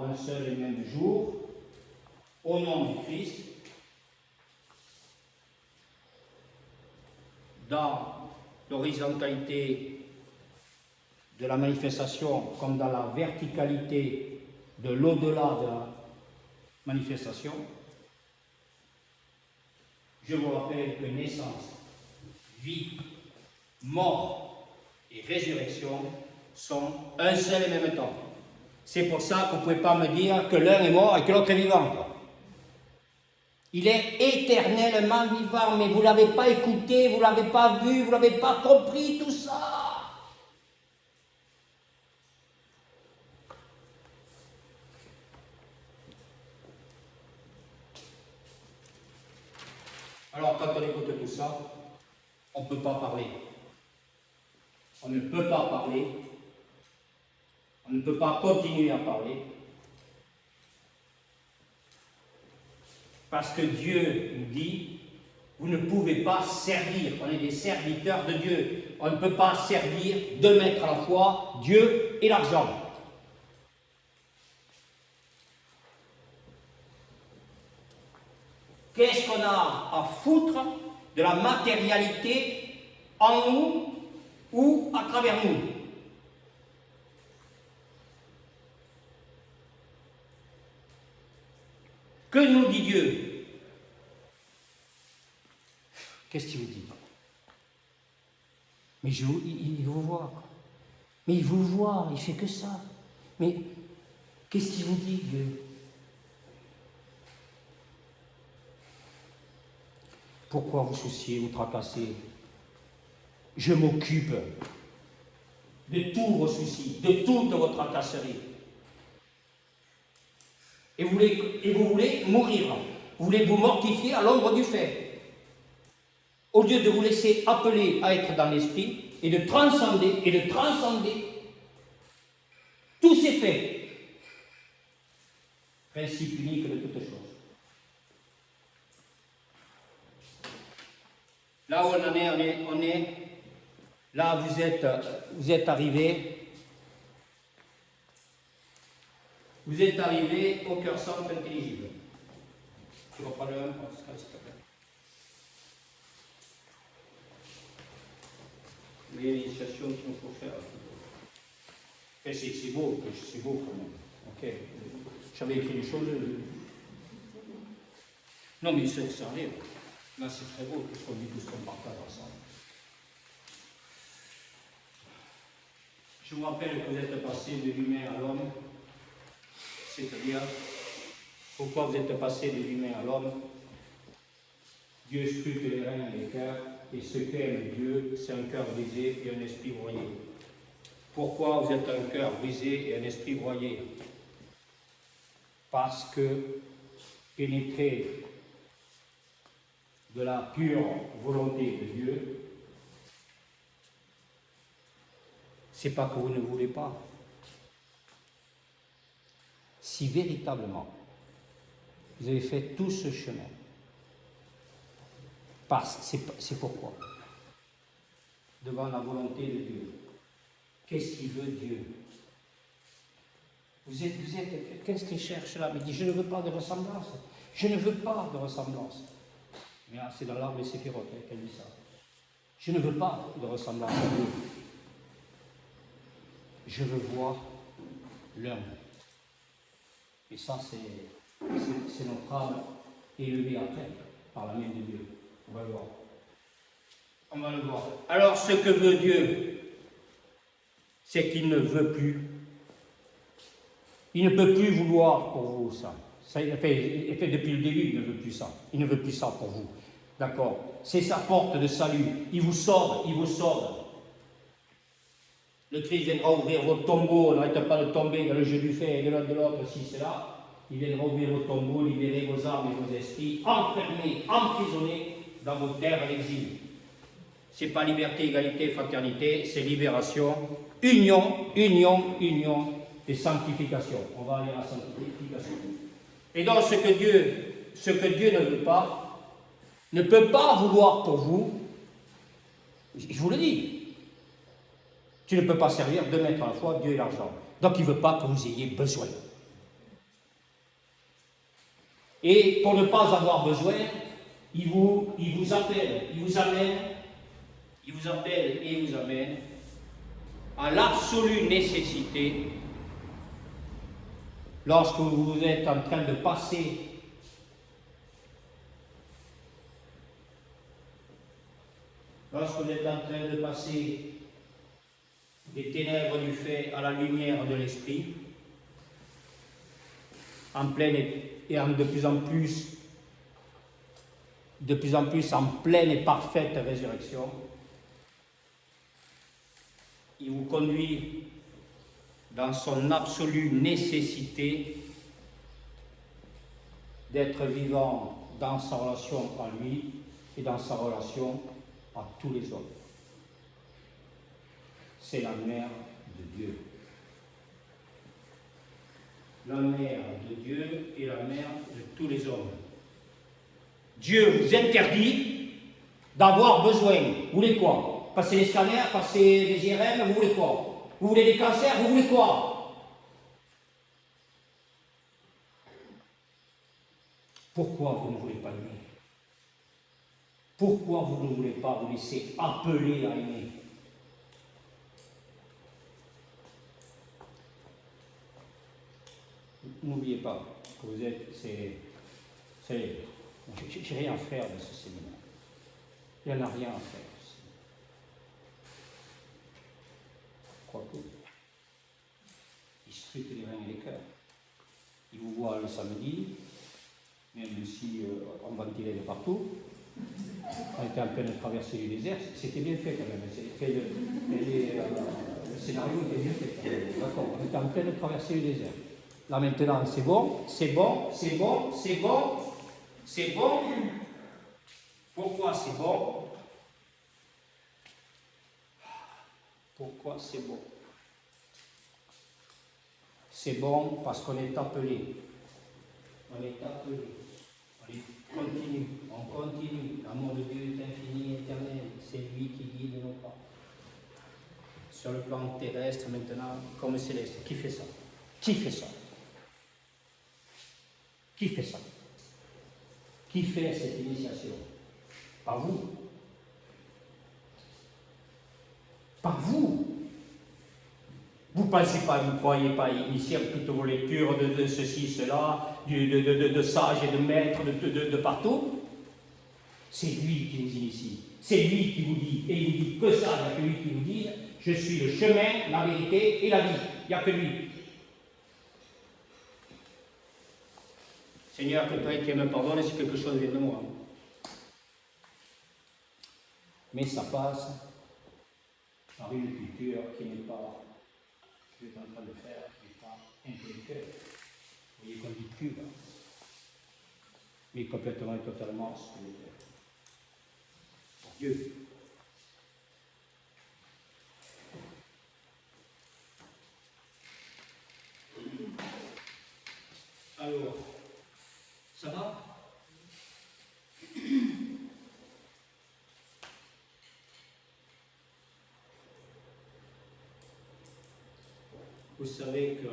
d'un seul et même jour, au nom du Christ, dans l'horizontalité de la manifestation comme dans la verticalité de l'au-delà de la manifestation, je vous rappelle que naissance, vie, mort et résurrection sont un seul et même temps. C'est pour ça que vous ne pouvez pas me dire que l'un est mort et que l'autre est vivant. Il est éternellement vivant, mais vous ne l'avez pas écouté, vous ne l'avez pas vu, vous ne l'avez pas compris, tout ça. Alors quand on écoute tout ça, on ne peut pas parler. On ne peut pas parler. On ne peut pas continuer à parler. Parce que Dieu nous dit, vous ne pouvez pas servir. On est des serviteurs de Dieu. On ne peut pas servir, de mettre à la fois Dieu et l'argent. Qu'est-ce qu'on a à foutre de la matérialité en nous ou à travers nous? Que nous dit Dieu? Qu'est-ce qu'il vous dit? Mais il vous voit. Mais il vous voit, il fait que ça. Mais qu'est-ce qu'il vous dit, Dieu? Pourquoi vous souciez, vous tracassez? Je m'occupe de tous vos soucis, de toute votre tracasserie. Et vous voulez mourir. Vous voulez vous mortifier à l'ombre du fait. Au lieu de vous laisser appeler à être dans l'esprit et de transcender tous ces faits. Principe unique de toutes choses. Là où on est, là vous êtes arrivé au cœur simple intelligible. Tu reprends le 1, Pascal, s'il te plaît. L'initiation qu'il nous faut faire. Et c'est beau quand même. Ok. J'avais écrit des choses. Non, mais ça arrive. Là, c'est très beau, tout ce qu'on dit, tout ce qu'on partage ensemble. Je vous rappelle que vous êtes passé de l'humain à l'homme, c'est-à-dire, pourquoi vous êtes passé de l'humain à l'homme? Dieu scrute les reins et les cœurs, et ce qu'aime Dieu, c'est un cœur brisé et un esprit broyé. Pourquoi vous êtes un cœur brisé et un esprit broyé? Parce que, pénétré de la pure volonté de Dieu, c'est pas que vous ne voulez pas. Si véritablement vous avez fait tout ce chemin, c'est pourquoi? Devant la volonté de Dieu. Qu'est-ce qu'il veut Dieu? Vous êtes qu'est-ce qu'il cherche là? Il dit, je ne veux pas de ressemblance. Je ne veux pas de ressemblance. Mais c'est dans l'arbre des Séphiroth qu'elle dit ça. Je ne veux pas de ressemblance à Dieu. Je veux voir l'un. Et ça, c'est notre âme élevée après, par la main de Dieu. On va le voir. On va le voir. Alors, ce que veut Dieu, c'est qu'il ne veut plus. Il ne peut plus vouloir pour vous ça. Ça il fait depuis le début, il ne veut plus ça. Il ne veut plus ça pour vous. D'accord? C'est sa porte de salut. Il vous sauve, il vous sauve. Le Christ viendra ouvrir vos tombeaux, on n'arrête pas de tomber dans le jeu du fait et de l'un de l'autre, si c'est là. Il viendra ouvrir vos tombeaux, libérer vos âmes et vos esprits, enfermés, emprisonnés dans vos terres d'exil. Ce n'est pas liberté, égalité, fraternité, c'est libération, union et sanctification. On va aller à la sanctification. Et donc ce que Dieu ne veut pas, ne peut pas vouloir pour vous, je vous le dis, tu ne peux pas servir de mettre à la fois Dieu et l'argent. Donc il ne veut pas que vous ayez besoin. Et pour ne pas avoir besoin, il vous appelle, il vous amène à l'absolue nécessité, lorsque vous êtes en train de passer des ténèbres du fait à la lumière de l'esprit, en pleine et de plus en plus en pleine et parfaite résurrection, il vous conduit dans son absolue nécessité d'être vivant dans sa relation à lui et dans sa relation à tous les hommes. C'est la mère de Dieu. La mère de Dieu et la mère de tous les hommes. Dieu vous interdit d'avoir besoin. Vous voulez quoi? Passer les scanners, passer les IRM, vous voulez quoi? Vous voulez des cancers, vous voulez quoi? Pourquoi vous ne voulez pas aimer? Pourquoi vous ne voulez pas vous laisser appeler à aimer? N'oubliez pas que vous êtes, j'ai rien à faire de ce séminaire. Il n'y en a rien à faire. Quoique, il scrute les reins et les cœurs. Il vous voit le samedi, même si on ventilait de partout. On était en train de traverser le désert. C'était bien fait quand même. Le scénario était bien fait. D'accord, on était en train de traverser le désert. Là maintenant, c'est bon, c'est bon, c'est bon, c'est bon, c'est bon. Pourquoi c'est bon? Pourquoi c'est bon? C'est bon parce qu'on est appelé. On est appelé. On continue. L'amour de Dieu est infini, éternel. C'est lui qui guide nos pas. Sur le plan terrestre maintenant, comme céleste. Qui fait ça? Qui fait ça? Qui fait ça? Qui fait cette initiation? Pas vous. Pas vous. Vous ne pensez pas, vous ne croyez pas initier toutes vos lectures de ceci, cela, de sages et de maîtres de partout. C'est lui qui vous initie. C'est lui qui vous dit. Et il ne dit que ça, il n'y a que lui qui vous dit, je suis le chemin, la vérité et la vie. Il n'y a que lui. Seigneur, que toi qui me pardonne si quelque chose vient de moi. Mais ça passe par une culture qui n'est pas, ce que je suis en train de faire, qui n'est pas intellectuelle. Vous voyez qu'on dit cul, là. Mais complètement et totalement spirituel. Pour Dieu. Alors, ça va? Vous savez que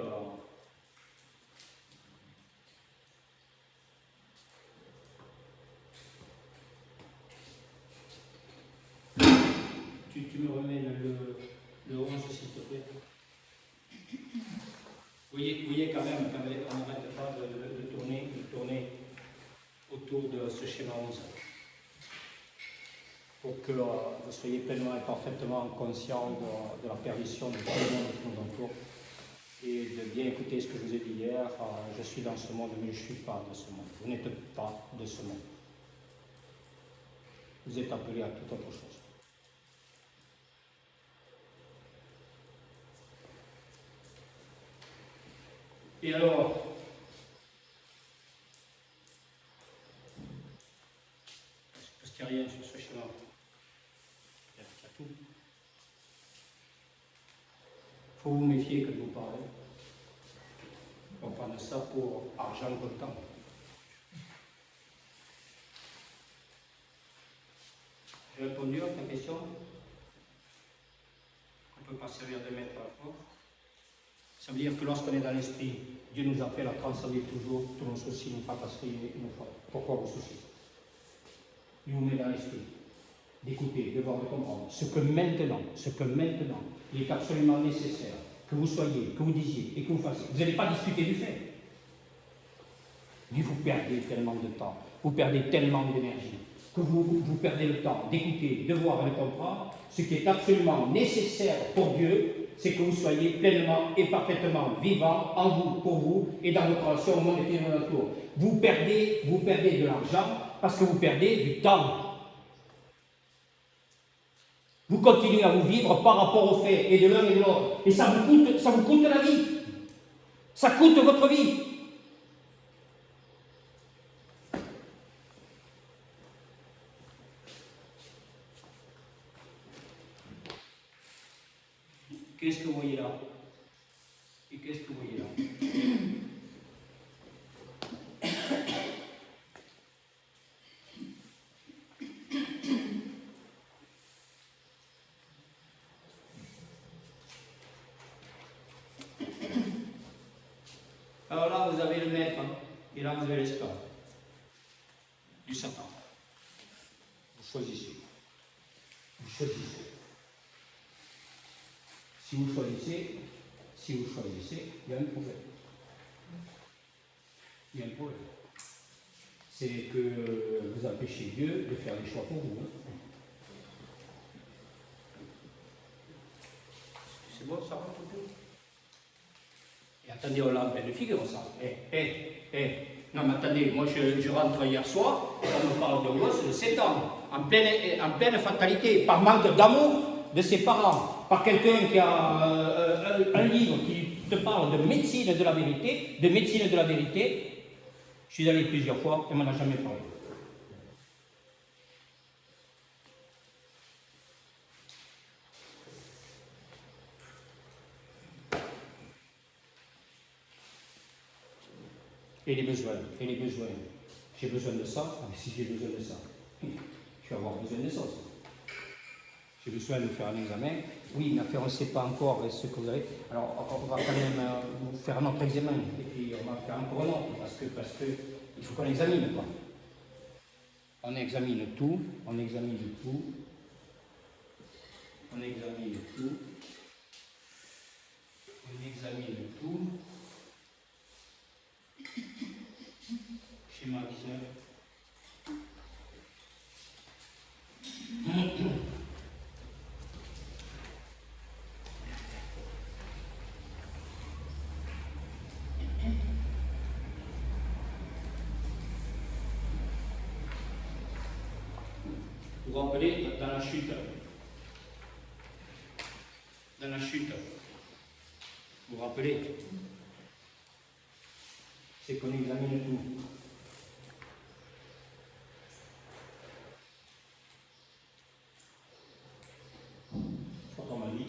tu me remets le 11 s'il te plaît. Vous voyez quand même qu'on n'arrête pas de tourner autour de ce schéma 11 pour que vous soyez pleinement et parfaitement conscient de la perdition de tout le monde qui nous entoure et de bien écouter ce que je vous ai dit hier. Je suis dans ce monde, mais je ne suis pas de ce monde. Vous n'êtes pas de ce monde. Vous êtes appelés à toute autre chose. Et alors, parce qu'il n'y a rien sur ce chemin, il y a tout. Il faut vous méfier quand vous parlez. On parle de ça pour argent comptant. J'ai répondu à ta question. On ne peut pas servir de maître à la fois. Ça veut dire que lorsqu'on est dans l'esprit, Dieu nous appelle à transcender toujours tous nos soucis, nos fracasseries et nos fautes. Pourquoi vos soucis? Il vous met dans l'esprit d'écouter, de voir, de comprendre ce que maintenant, il est absolument nécessaire que vous soyez, que vous disiez et que vous fassiez. Vous n'allez pas discuter du fait. Mais vous perdez tellement de temps, vous perdez tellement d'énergie, que vous perdez le temps d'écouter, de voir et de comprendre ce qui est absolument nécessaire pour Dieu. C'est que vous soyez pleinement et parfaitement vivant en vous, pour vous et dans votre relation au monde qui nous entoure. Vous perdez de l'argent parce que vous perdez du temps. Vous continuez à vous vivre par rapport aux faits et de l'un et de l'autre. Et ça vous coûte la vie. Ça coûte votre vie. qu'est-ce que vous voyez là? Et qu'est-ce que vous voyez là? Alors là, vous avez le maître, hein, et là, vous avez l'esclave. Du Satan. Vous choisissez. Vous choisissez. Si vous choisissez, il y a un problème. Il y a un problème. C'est que vous empêchez Dieu de faire des choix pour vous. Hein. C'est bon, ça va tout le monde? Et attendez, on l'a en pleine figure, ça. Non, mais attendez, moi je rentre hier soir, on me parle d'un gosse de 7 ans, en pleine fatalité, par manque d'amour de ses parents, par quelqu'un qui a un livre qui te parle de médecine de la vérité, Je suis allé plusieurs fois et on m'en a jamais parlé. Et les besoins. J'ai besoin de ça, mais si j'ai besoin de ça, je vais avoir besoin de ça aussi. J'ai besoin de faire un examen. Oui, mais on ne sait pas encore ce que vous avez. Alors, on va quand même faire un autre examen. Et puis, on va faire encore un autre, parce que il faut qu'on examine, quoi. On examine tout. Schéma 19. Vous vous rappelez, dans la chute, vous vous rappelez, c'est qu'on examine tout. Autrement dit,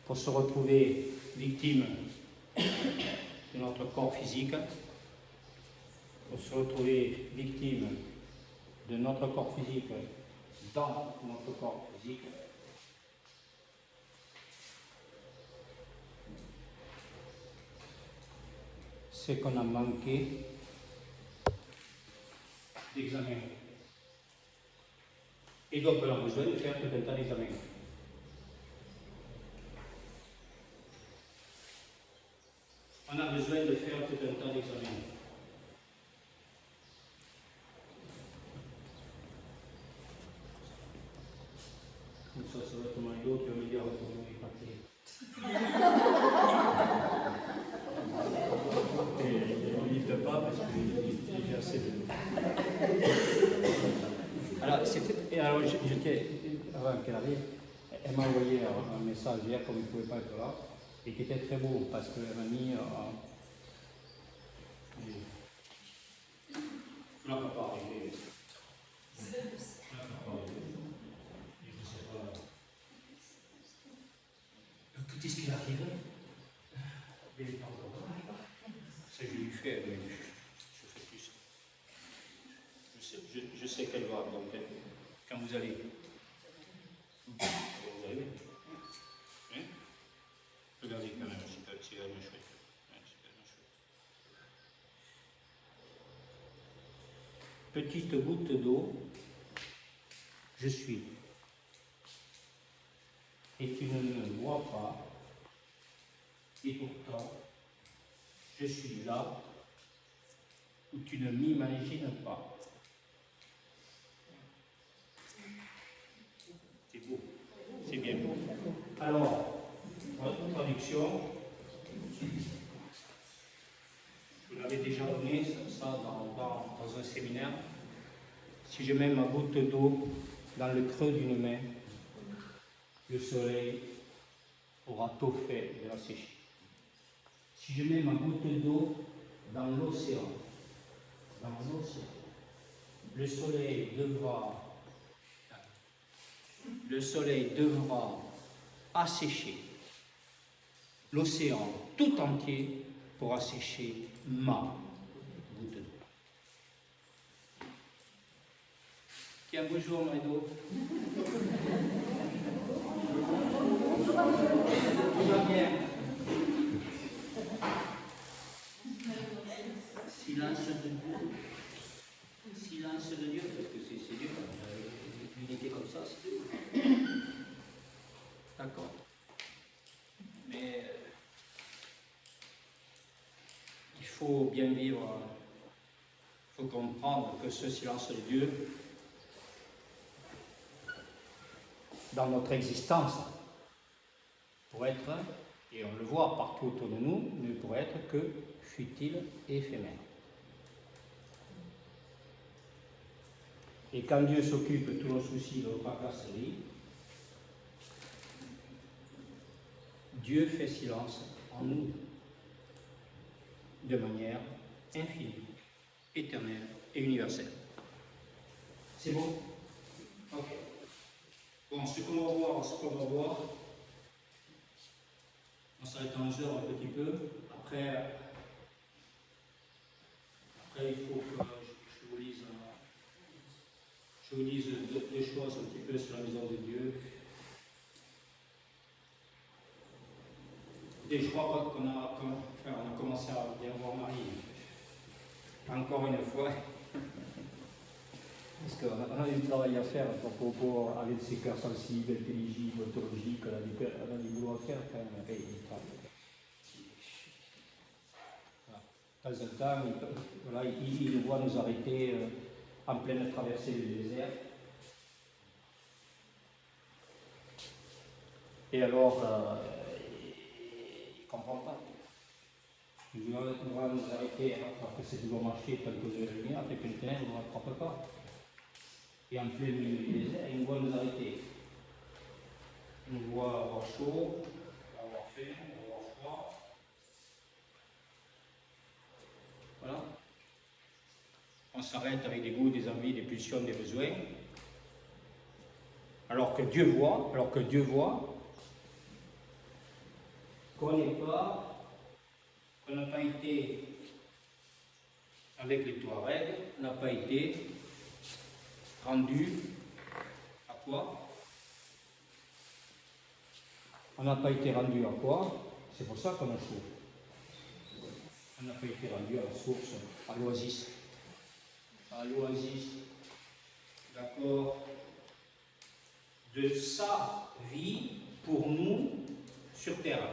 pour se retrouver victime de notre corps physique, pour se retrouver victime de notre corps physique dans notre corps physique, c'est qu'on a manqué d'examen. Et donc on a besoin de faire tout un tas d'examens. On a besoin de faire tout un tas d'examens. Comme ça va être mon idiot qui va me dire comment il est parti. Et on ne livre pas parce qu'il y a assez de... Alors, j'étais, avant qu'elle arrive, elle m'a envoyé un message hier comme il ne pouvait pas être là, et qui était très beau parce qu'elle m'a mis. Tu n'as pas arrivé. Écoutez ce qu'il arrive. Mais il n'est pas encore là. Ça, je lui fais, mais je fais plus. Je sais qu'elle va, donc quand vous allez. Vous arrivez. Hein? Regardez quand même, c'est quand même chouette. Ouais, c'est quand même chouette. Petite goutte d'eau, je suis. Et tu ne me vois pas, et pourtant, je suis là où tu ne m'imagines pas. C'est beau, c'est bien beau. Alors, votre traduction, je vous l'avais déjà donné, ça dans un séminaire. Si je mets ma goutte d'eau dans le creux d'une main, le soleil aura tôt fait de la sécher. Si je mets ma goutte d'eau dans l'océan, le soleil devra assécher l'océan tout entier pour assécher ma goutte d'eau. Tiens, bonjour, Maïdo. Tout va bien. Silence de Dieu. Silence de Dieu, parce que c'est Dieu. L'unité comme ça, c'est Dieu. D'accord. Mais il faut bien vivre, il faut comprendre que ce silence de Dieu, dans notre existence, pour être, et on le voit partout autour de nous, ne pourrait être que futile et éphémère. Et quand Dieu s'occupe de tous nos soucis, de nos tracasseries, Dieu fait silence en nous, de manière infinie, éternelle et universelle. C'est bon? Ok. Bon, ce qu'on va voir, on s'arrête en 11 heures un petit peu. Après il faut que je vous lise deux choses un petit peu sur la maison de Dieu. Et je crois qu'on a commencé à bien voir Marie. Encore une fois, parce qu'on a du travail à faire pour avec ses cœurs sensibles, intelligibles, ontologiques, on a du boulot à faire quand même. De temps en temps, voilà, il voit nous arrêter en pleine traversée du désert. Et alors, il ne comprend pas. Il va nous arrêter alors que c'est toujours marché tant que vous avez lumière, avec une ténèbre, on ne rattrape pas. Et en plein milieu du désert, il nous voit nous arrêter. Il nous voit avoir chaud, avoir faim, avoir froid. Voilà. On s'arrête avec des goûts, des envies, des pulsions, des besoins. Alors que Dieu voit qu'on n'a pas été avec les Touaregs, n'a pas été rendu à quoi? On n'a pas été rendu à quoi? C'est pour ça qu'on a chaud. On n'a pas été rendu à la source, à l'oasis. À l'oasis, d'accord, de sa vie pour nous sur terre.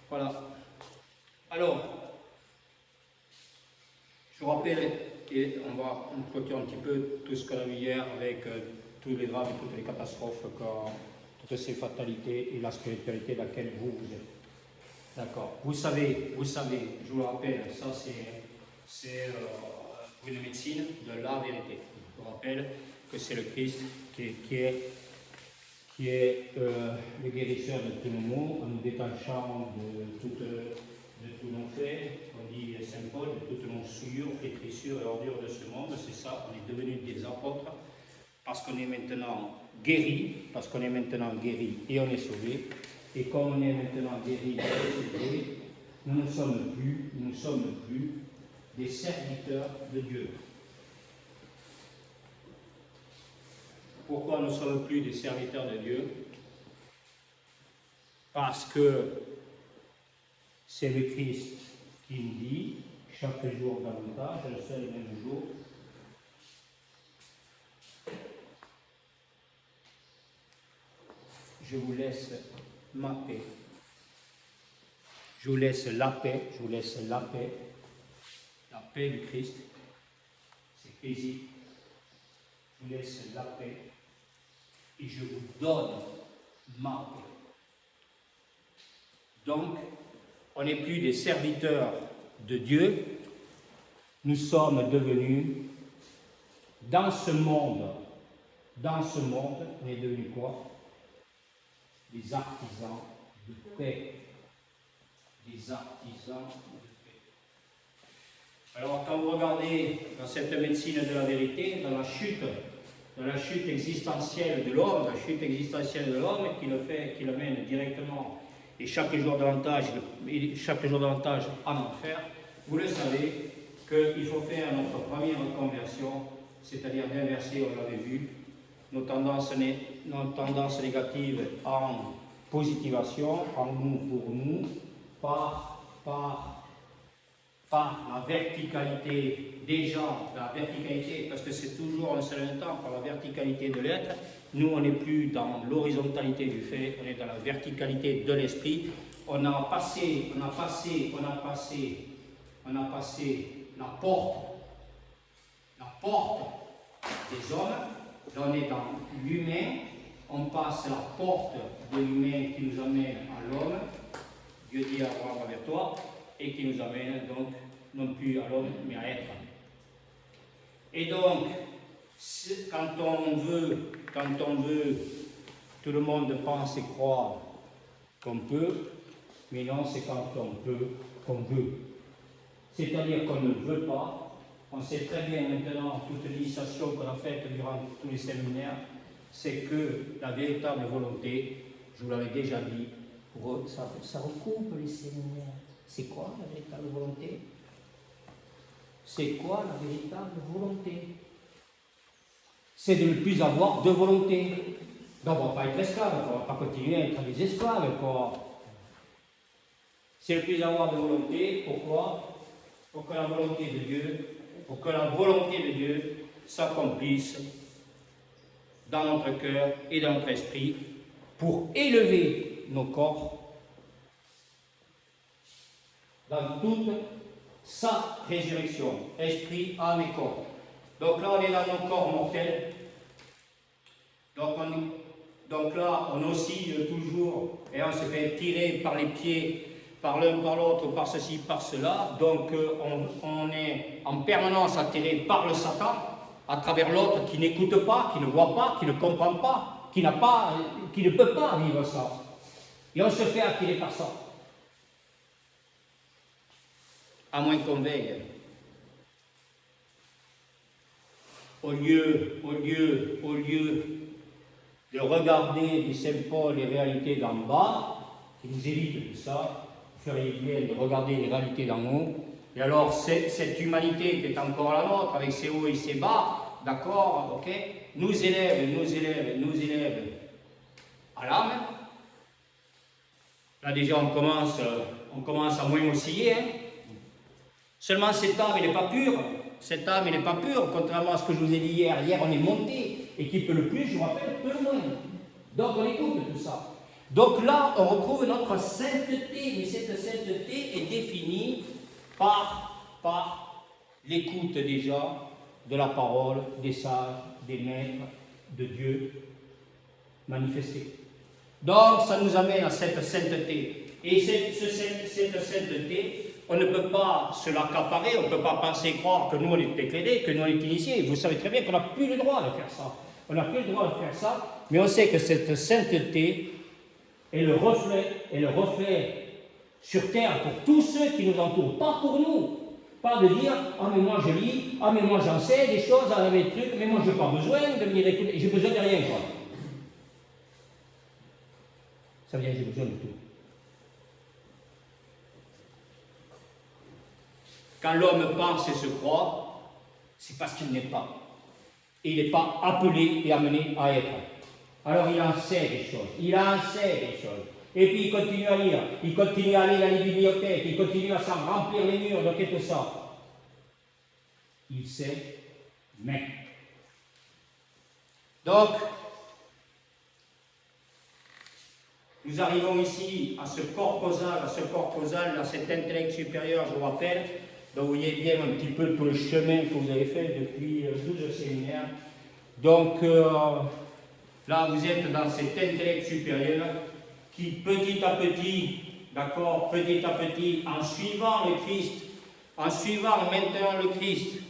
Voilà. Alors, je vous rappelle, et on clôture un petit peu tout ce qu'on a vu hier avec tous les drames et toutes les catastrophes, toutes ces fatalités et la spiritualité dans laquelle vous êtes. D'accord. Vous savez, je vous le rappelle, ça c'est une médecine de la vérité. Je vous rappelle que c'est le Christ qui est le guérisseur de tous nos maux, en nous détachant de tous nos faits, on dit Saint Paul, de toutes nos souillures, flétrissures et ordures de ce monde. C'est ça, on est devenus des apôtres parce qu'on est maintenant guéris, et on est sauvés. Et comme on est maintenant guéris et sauvés, nous ne sommes plus des serviteurs de Dieu. Pourquoi nous ne sommes plus des serviteurs de Dieu? Parce que c'est le Christ qui nous dit, chaque jour davantage, un seul et même jour, je vous laisse ma paix. Je vous laisse la paix, la paix du Christ, c'est paisible. Je vous laisse la paix et je vous donne ma paix. Donc, on n'est plus des serviteurs de Dieu, nous sommes devenus, dans ce monde, on est devenus quoi? Des artisans de paix. Des artisans de paix. Alors, quand vous regardez dans cette médecine de la vérité, dans la chute de la chute existentielle de l'homme, qui le mène directement et chaque jour davantage en enfer, vous le savez qu'il faut faire notre première conversion, c'est-à-dire d'inverser, on l'avait vu, nos tendances négatives en positivation, en nous pour nous, par la verticalité des gens, la verticalité, parce que c'est toujours un seul temps, par la verticalité de l'être. Nous, on n'est plus dans l'horizontalité du fait, on est dans la verticalité de l'esprit. On a passé la porte des hommes, là on est dans l'humain, on passe la porte de l'humain qui nous amène à l'homme, Dieu dit à Abraham avec toi, et qui nous amène donc non plus à l'homme, mais à être. Et donc, quand on veut, tout le monde pense et croit qu'on peut, mais non, c'est quand on peut qu'on veut. C'est-à-dire qu'on ne veut pas. On sait très bien maintenant, toute l'initiation qu'on a faite durant tous les séminaires, c'est que la véritable volonté, je vous l'avais déjà dit, ça recoupe les séminaires. C'est quoi la véritable volonté? C'est quoi la véritable volonté? C'est de ne plus avoir de volonté. Donc on ne va pas être esclave, on ne va pas continuer à être des esclaves. C'est de ne plus avoir de volonté. Pourquoi? Pour que la volonté de Dieu s'accomplisse dans notre cœur et dans notre esprit pour élever nos corps dans toute sa résurrection, esprit, âme et corps. Donc là, on est dans nos corps mortels. Donc là, on oscille toujours et on se fait tirer par les pieds, par l'un, par l'autre, par ceci, par cela. Donc on est en permanence attiré par le Satan, à travers l'autre qui n'écoute pas, qui ne voit pas, qui ne comprend pas, qui ne peut pas vivre ça. Et on se fait attirer par ça. À moins qu'on veille. Au lieu de regarder, dit Saint Paul, les réalités d'en bas, qui nous évite tout ça, vous feriez bien de regarder les réalités d'en haut. Et alors, cette humanité qui est encore la nôtre, avec ses hauts et ses bas, d'accord, ok, nous élève à l'âme. Là déjà, on commence à moins osciller. Hein. Seulement, cette âme, elle n'est pas pure. Cette âme, elle n'est pas pure, contrairement à ce que je vous ai dit hier. Hier, on est monté. Et qui peut le plus, je vous rappelle, peut le moins. Donc, on écoute tout ça. Donc là, on retrouve notre sainteté. Mais cette sainteté est définie par l'écoute déjà de la parole des sages, des maîtres, de Dieu manifestés. Donc, ça nous amène à cette sainteté. Et cette sainteté, on ne peut pas se l'accaparer, on ne peut pas penser croire que nous on est éclairés, que nous on est initiés. Vous savez très bien qu'on n'a plus le droit de faire ça. On n'a plus le droit de faire ça, mais on sait que cette sainteté est le reflet sur terre pour tous ceux qui nous entourent, pas pour nous. Pas de dire, ah mais moi je lis, ah mais moi j'en sais des choses, ah mais des trucs, mais moi je n'ai pas besoin de venir écouter, j'ai besoin de rien quoi. Ça veut dire j'ai besoin de tout. Quand l'homme pense et se croit, c'est parce qu'il n'est pas. Et il n'est pas appelé et amené à être. Alors il en sait des choses. Et puis il continue à lire, il continue à aller dans les bibliothèques, il continue à s'en remplir les murs de quelque sorte. Il sait, mais. Donc, nous arrivons ici à ce corps causal, à cet intellect supérieur, je vous rappelle. Donc vous voyez bien un petit peu tout le chemin que vous avez fait depuis 12 séminaires. Donc là, vous êtes dans cet intellect supérieur qui petit à petit, d'accord, petit à petit, en suivant le Christ, en suivant maintenant le Christ,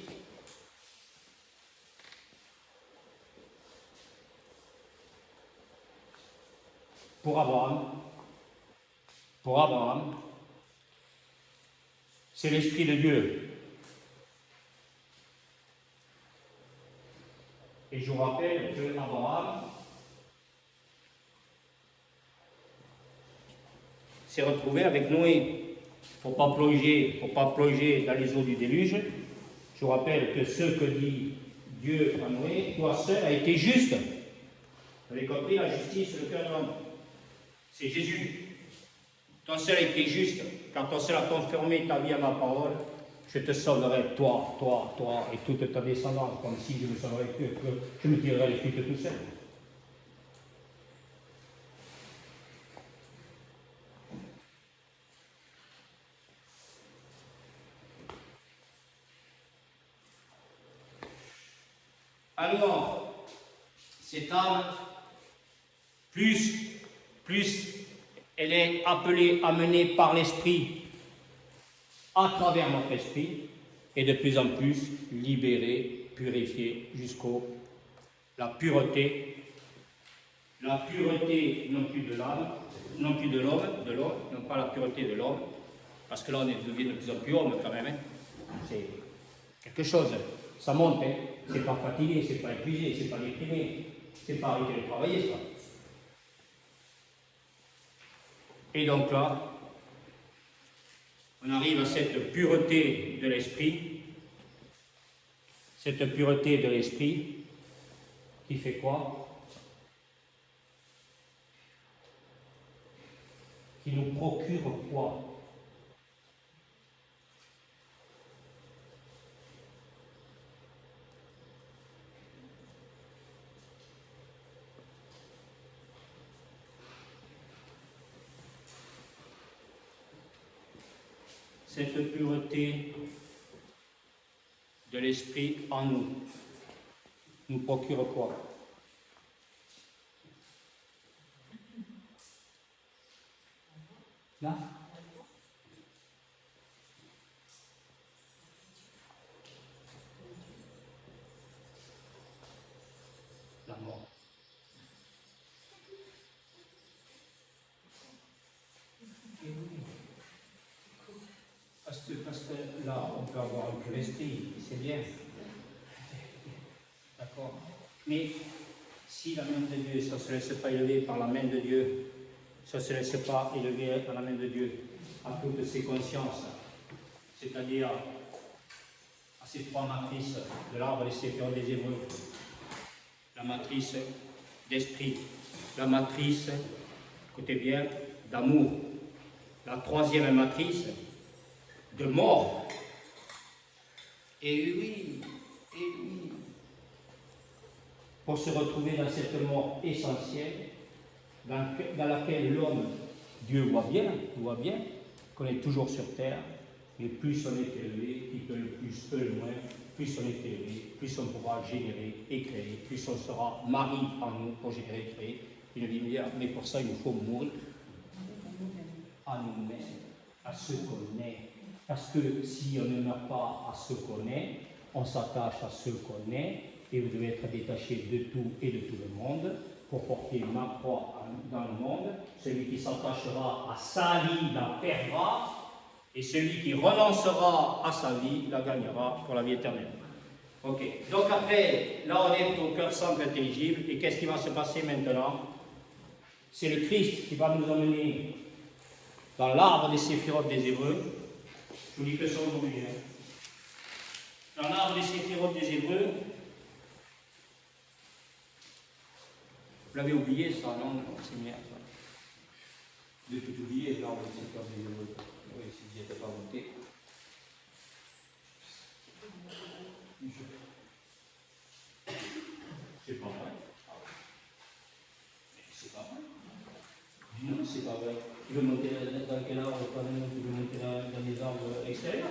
pour Abraham, c'est l'Esprit de Dieu. Et je vous rappelle que Abraham s'est retrouvé avec Noé. Pour pas plonger dans les eaux du déluge. Je vous rappelle que ce que dit Dieu à Noé, toi seul a été juste. Vous avez compris, la justice, c'est le cœur de l'homme. C'est Jésus. Ton seul a été juste. Quand ton seul a confirmé ta vie à ma parole, je te sauverai, toi, et toute ta descendance, comme si je me sauverais que je me tirerais les fuites tout seul. Alors, cette âme, plus elle est appelée, amenée par l'esprit, à travers notre esprit, et de plus en plus libérée, purifiée jusqu'au la pureté non plus de l'âme, non plus de l'homme, non pas la pureté de l'homme, parce que là on devient de plus en plus homme quand même. Hein. C'est quelque chose, ça monte, hein. C'est pas fatigué, c'est pas épuisé, c'est pas déprimé, c'est pas arrêter de travailler ça. Et donc là, on arrive à cette pureté de l'esprit, qui fait quoi? Qui nous procure quoi? Cette pureté de l'esprit en nous procure quoi? Là? La mort. Parce que là, on peut avoir un pur esprit, c'est bien. D'accord. Mais si la main de Dieu, ça ne se laisse pas élever par la main de Dieu, ça ne se laisse pas élever par la main de Dieu à toutes ses consciences, c'est-à-dire à ces trois matrices de l'arbre des séphirotes des Hébreux, la matrice d'esprit, la matrice, écoutez bien, d'amour, la troisième matrice de mort. Et oui, pour se retrouver dans cette mort essentielle, dans laquelle l'homme, Dieu voit bien qu'on est toujours sur terre, mais plus on est élevé, qui peut le plus, peut le moins, plus on est élevé, plus on pourra générer et créer, plus on sera mari en nous pour générer et créer une vie meilleure. Mais pour ça, il nous faut mourir à nous-mêmes, à ce qu'on est. Parce que si on ne meurt pas à ce qu'on est, on s'attache à ce qu'on est, et vous devez être détaché de tout et de tout le monde pour porter ma croix dans le monde. Celui qui s'attachera à sa vie la perdra, et celui qui renoncera à sa vie la gagnera pour la vie éternelle. Ok, donc après, là on est au cœur simple intelligible, et qu'est-ce qui va se passer maintenant? C'est le Christ qui va nous emmener dans l'arbre des séphirotes des Hébreux. Je vous dis que ça aujourd'hui. Dans l'arbre des séphirotes des Hébreux, vous l'avez oublié ça, non? C'est merde. Vous avez tout oublié, l'arbre des séphirotes des Hébreux. Oui, si vous n'y étiez pas voté. C'est pas vrai. C'est pas vrai. Non, c'est pas vrai. Tu veux monter dans quel arbre? Tu veux monter dans les arbres extérieurs?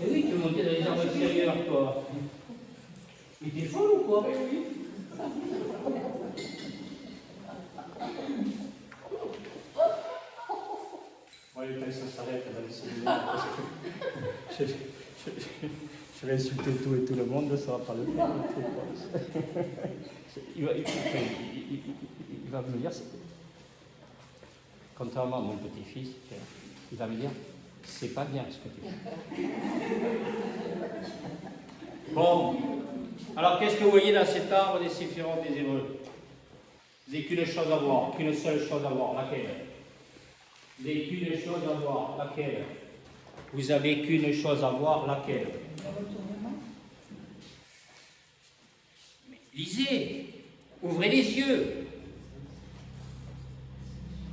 Eh oui, tu veux monter dans les arbres extérieurs, toi. Mais t'es folle ou quoi? Oui. Moi, le temps ça s'arrête dans le séminaire parce que je vais insulter tout et tout le monde, ça ne va pas le faire. Il va me dire, contrairement à mon petit-fils, il va me dire, c'est pas bien ce que tu fais. Bon, Alors, qu'est-ce que vous voyez dans cet arbre des séphirotes des Hébreux? Vous n'avez qu'une chose à voir, qu'une seule chose à voir, laquelle? Vous n'avez qu'une chose à voir, laquelle? Vous avez qu'une chose à voir, laquelle? Mais lisez, ouvrez les yeux.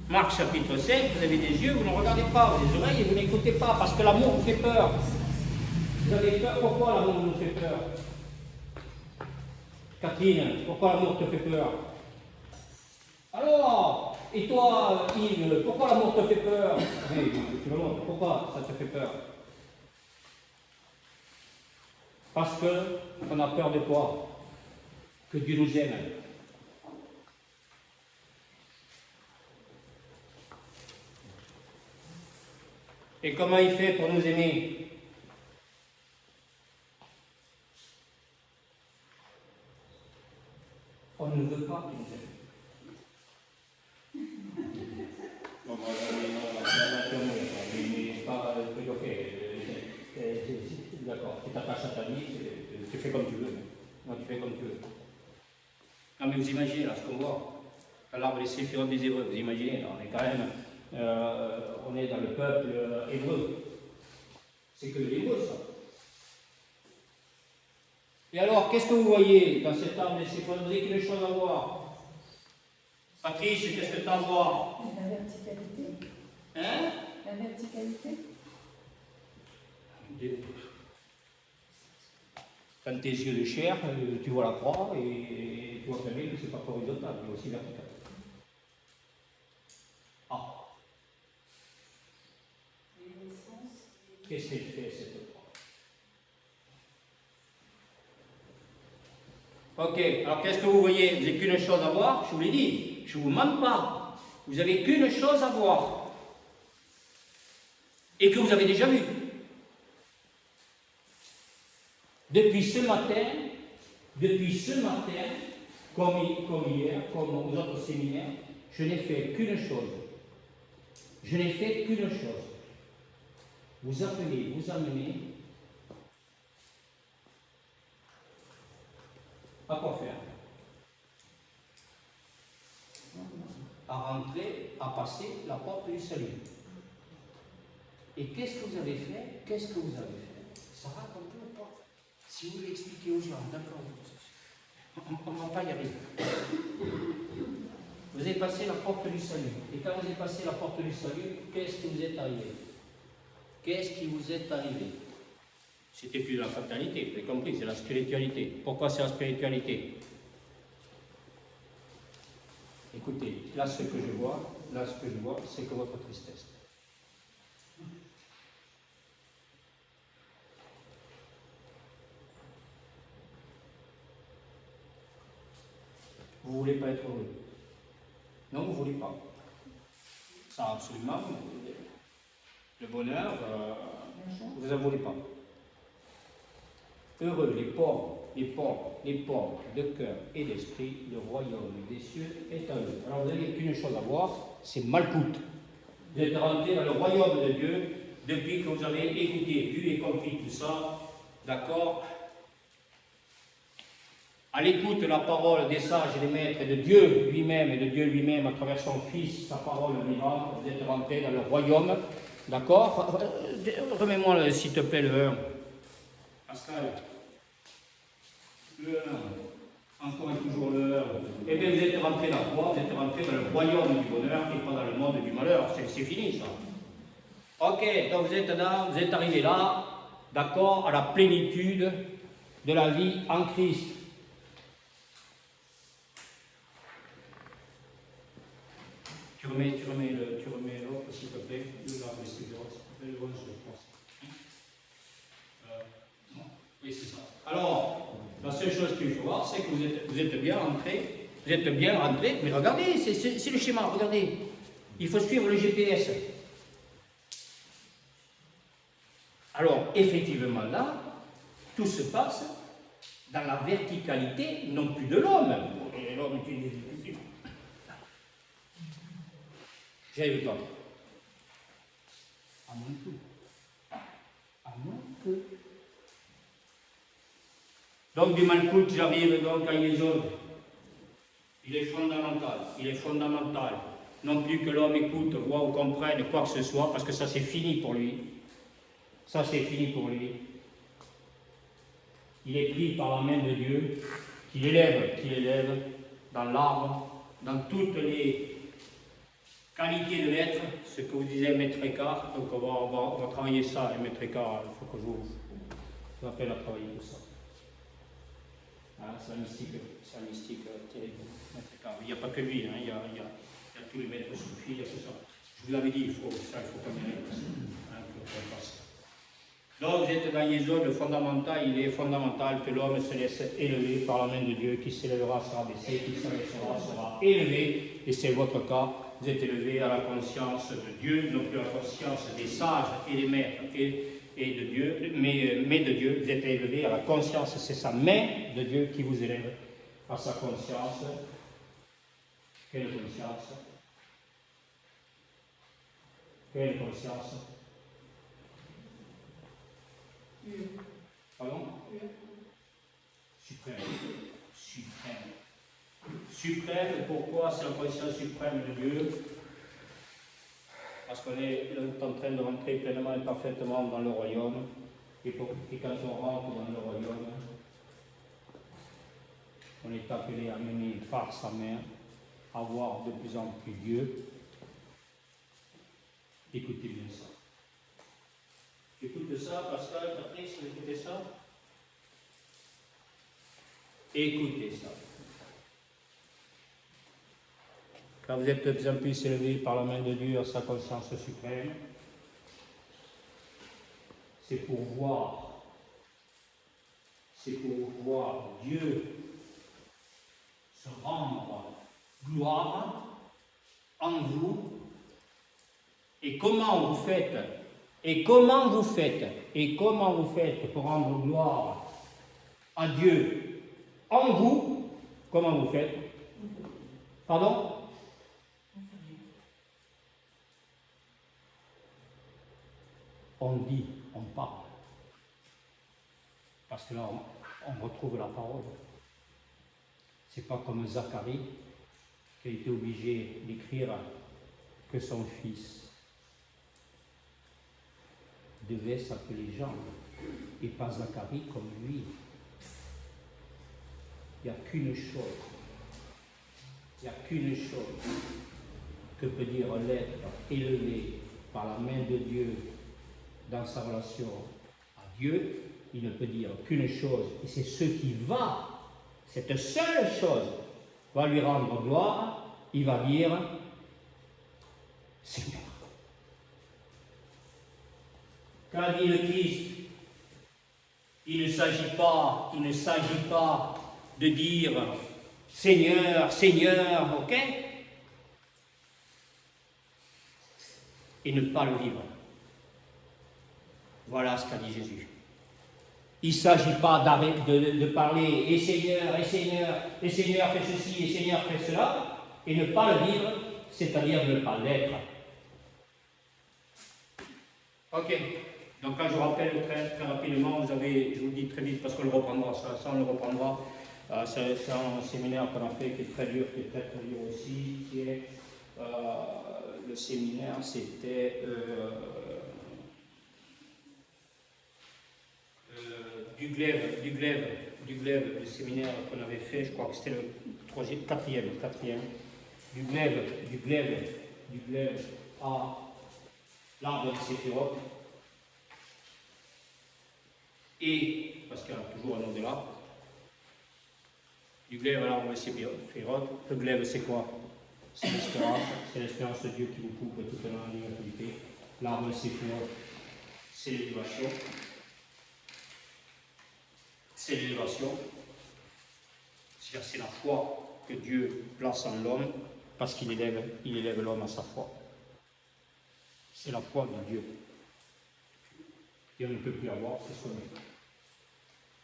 Marc chapitre 5, vous avez des yeux, vous ne regardez pas, vous avez des oreilles et vous n'écoutez pas, parce que l'amour vous fait peur. Vous avez peur, pourquoi l'amour vous fait peur? Catherine, pourquoi l'amour te fait peur? Alors, et toi, Yves, pourquoi l'amour te fait peur? Oui, tu me montres, pourquoi ça te fait peur? Parce qu'on a peur de quoi? Que Dieu nous aime. Et comment il fait pour nous aimer? On ne veut pas qu'il nous aime. Bon, d'accord, tu t'attaches à ta vie, tu fais comme tu veux. Non, tu fais comme tu veux. Non, mais vous imaginez là ce qu'on voit. À l'arbre des séphirotes des Hébreux, vous imaginez, là, on est quand même, on est dans le peuple hébreu. C'est que l'hébreu, ça. Et alors, qu'est-ce que vous voyez dans cet arbre des séphirotes? Vous avez qu'une chose à voir. Patrice, qu'est-ce que tu as à voir? La verticalité. Hein? La verticalité. Quand tes yeux de chair, tu vois la croix et tu vois très bien que ce n'est pas horizontal, mais aussi vertical. Ah. Qu'est-ce qu'elle fait cette croix? Ok, alors qu'est-ce que vous voyez? Vous n'avez qu'une chose à voir, je vous l'ai dit, je ne vous mens pas. Vous n'avez qu'une chose à voir. Et que vous avez déjà vu. Depuis ce matin, comme hier, comme aux autres séminaires, je n'ai fait qu'une chose. Je n'ai fait qu'une chose. Vous appelez, vous amener à quoi faire? À rentrer, à passer la porte du salut. Et qu'est-ce que vous avez fait? Qu'est-ce que vous avez fait? Ça raconte le pas. Si vous l'expliquez aux gens, d'accord, on ne va pas y arriver. Vous avez passé la porte du salut. Et quand vous avez passé la porte du salut, qu'est-ce qui vous est arrivé? Qu'est-ce qui vous est arrivé? C'était plus la fatalité, vous avez compris, c'est la spiritualité. Pourquoi c'est la spiritualité? Écoutez, là ce que je vois, c'est que votre tristesse. Vous ne voulez pas être heureux. Non, vous ne voulez pas. Ça, absolument, le bonheur, vous n'en voulez pas. Heureux les pauvres de cœur et d'esprit, le royaume des cieux est à eux. Alors vous n'avez qu'une chose à voir, c'est Malkout. Vous êtes rentré dans le royaume de Dieu depuis que vous avez écouté, vu et compris tout ça, d'accord? À l'écoute de la parole des sages et des maîtres et de Dieu lui-même à travers son Fils, sa parole vivante, vous êtes rentré dans le royaume, d'accord? Remets-moi s'il te plaît le 1. Pascal, le 1, encore et toujours le 1. Eh bien, vous êtes rentré dans quoi? Vous êtes rentré dans le royaume du bonheur et pas dans le monde du malheur. C'est fini ça. Ok, donc vous êtes arrivé là, d'accord, à la plénitude de la vie en Christ. Tu remets l'autre, s'il te plaît, le larme des séphirotes, le bon je pense. Oui, c'est ça. Alors, la seule chose qu'il faut voir, c'est que vous êtes bien rentré, mais regardez, c'est le schéma, regardez. Il faut suivre le GPS. Alors, effectivement, là, tout se passe dans la verticalité, non plus de l'homme. L'homme est une difficulté. J'arrive pas. À moins que. Donc, du Malkout, j'arrive donc à Yesod. Il est fondamental. Il est fondamental. Non plus que l'homme écoute, voit ou comprenne quoi que ce soit, parce que ça c'est fini pour lui. Ça c'est fini pour lui. Il est pris par la main de Dieu, qu'il élève dans l'arbre, dans toutes les qualités de l'être, ce que vous disiez Maître Écart. Donc on va travailler ça, et Maître Écart, il faut que je vous appelle à travailler tout ça. Hein, c'est un mystique terrible, Maître Écart. Il n'y a pas que lui, hein, il y a tous les maîtres soufis, il y a tout ça. Je vous l'avais dit, il faut quand même passer. Donc vous êtes dans Yesod, le fondamental, il est fondamental que l'homme se laisse élever par la main de Dieu, qui s'élèvera sera baissé, qui s'élèvera sera élevé, et c'est votre cas, vous êtes élevé à la conscience de Dieu, non plus à la conscience des sages et des maîtres et de Dieu, mais de Dieu, vous êtes élevé à la conscience, c'est sa main de Dieu qui vous élève à sa conscience. Quelle conscience? Quelle conscience? Pardon? Suprême. Suprême, pourquoi c'est la conscience suprême de Dieu? Parce qu'on est en train de rentrer pleinement et parfaitement dans le royaume. Et quand on rentre dans le royaume, on est appelé à mener par sa main, à voir de plus en plus Dieu. Écoutez bien ça. Écoutez ça, Pascal, Patrice, écoutez ça. Écoutez ça. Quand vous êtes de plus en plus élevé par la main de Dieu à sa conscience suprême, c'est pour voir Dieu se rendre gloire en vous. Et comment vous faites pour rendre gloire à Dieu en vous? Comment vous faites? Pardon? On dit, on parle. Parce que là, on retrouve la parole. C'est pas comme Zacharie qui a été obligé d'écrire que son fils devait s'appeler Jean et pas Zacharie comme lui. Il n'y a qu'une chose. Que peut dire l'être élevé par la main de Dieu dans sa relation à Dieu. Il ne peut dire qu'une chose, et c'est ce qui va, cette seule chose, va lui rendre gloire. Il va dire Seigneur. Quand dit le Christ, il ne s'agit pas de dire Seigneur, Seigneur, ok? Et ne pas le vivre. Voilà ce qu'a dit Jésus. Il ne s'agit pas de parler et Seigneur, et Seigneur, et Seigneur fait ceci, et Seigneur fait cela, et ne pas le vivre, c'est-à-dire ne pas l'être. Ok. Donc quand je rappelle très rapidement, je vous le dis très vite parce qu'on le reprendra, ça on le reprendra. C'est un séminaire qu'on a fait qui est très dur, aussi, qui est le séminaire, c'était du glaive, le séminaire qu'on avait fait, je crois que c'était le quatrième. Du glaive à l'arbre de Séphiroth. Et, parce qu'il y a toujours un au-delà, du glaive à l'arbre de Séphiroth. Le glaive, c'est quoi? C'est l'espérance de Dieu qui vous coupe tout au long de l'humanité. L'arbre de Séphiroth, c'est l'élévation. C'est-à-dire c'est la foi que Dieu place en l'homme parce qu'il élève l'homme à sa foi. C'est la foi de Dieu. Et on ne peut plus avoir puisqu'on est.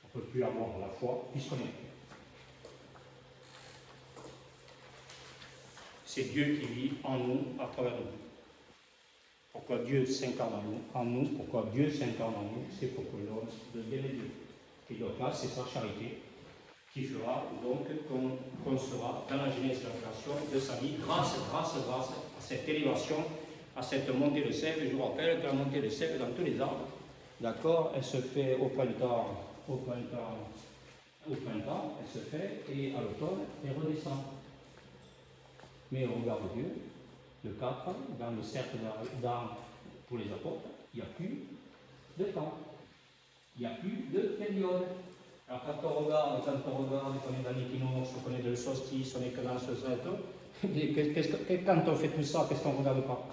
On ne peut plus avoir la foi puisqu'on est. C'est Dieu qui vit en nous, à travers nous. Pourquoi Dieu s'incarne en nous? Pourquoi Dieu s'incarne en nous? C'est pour que l'homme devienne Dieu. Et donc là, c'est sa charité qui fera donc qu'on sera dans la genèse de la création de sa vie grâce à cette élévation, à cette montée de sève. Je vous rappelle que la montée de sève dans tous les arbres, d'accord, elle se fait au printemps, elle se fait, et à l'automne, elle redescend. Mais au regard de Dieu, le 4, dans le cercle d'arbres pour les apôtres, il n'y a plus de temps. Il n'y a plus de période. Alors quand on regarde, qu'on est dans l'équinoxe, qu'on est dans le solstice, on est que dans le solstice, quand on fait tout ça, qu'est-ce qu'on ne regarde pas?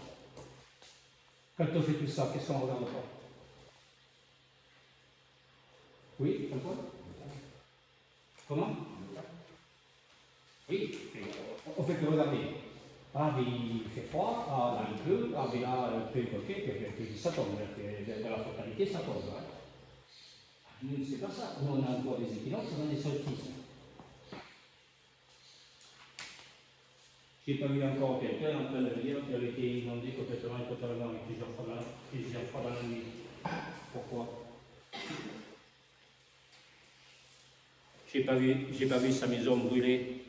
Quand on fait tout ça, qu'est-ce qu'on ne regarde pas? Oui, pourquoi? Comment? Oui, on fait que regarder. Ah, mais il fait froid, ah, là il pleut, ah, mais là, il fait puis ça tombe, dans la totalité, ça tombe. Hein. Nous, c'est pas ça. Nous, on a encore des équinoxes, on a des solstices. Je n'ai pas vu encore quelqu'un en train de dire qu'il avait été inondé complètement et totalement plusieurs fois dans la nuit. Pourquoi? J'ai pas vu sa maison brûler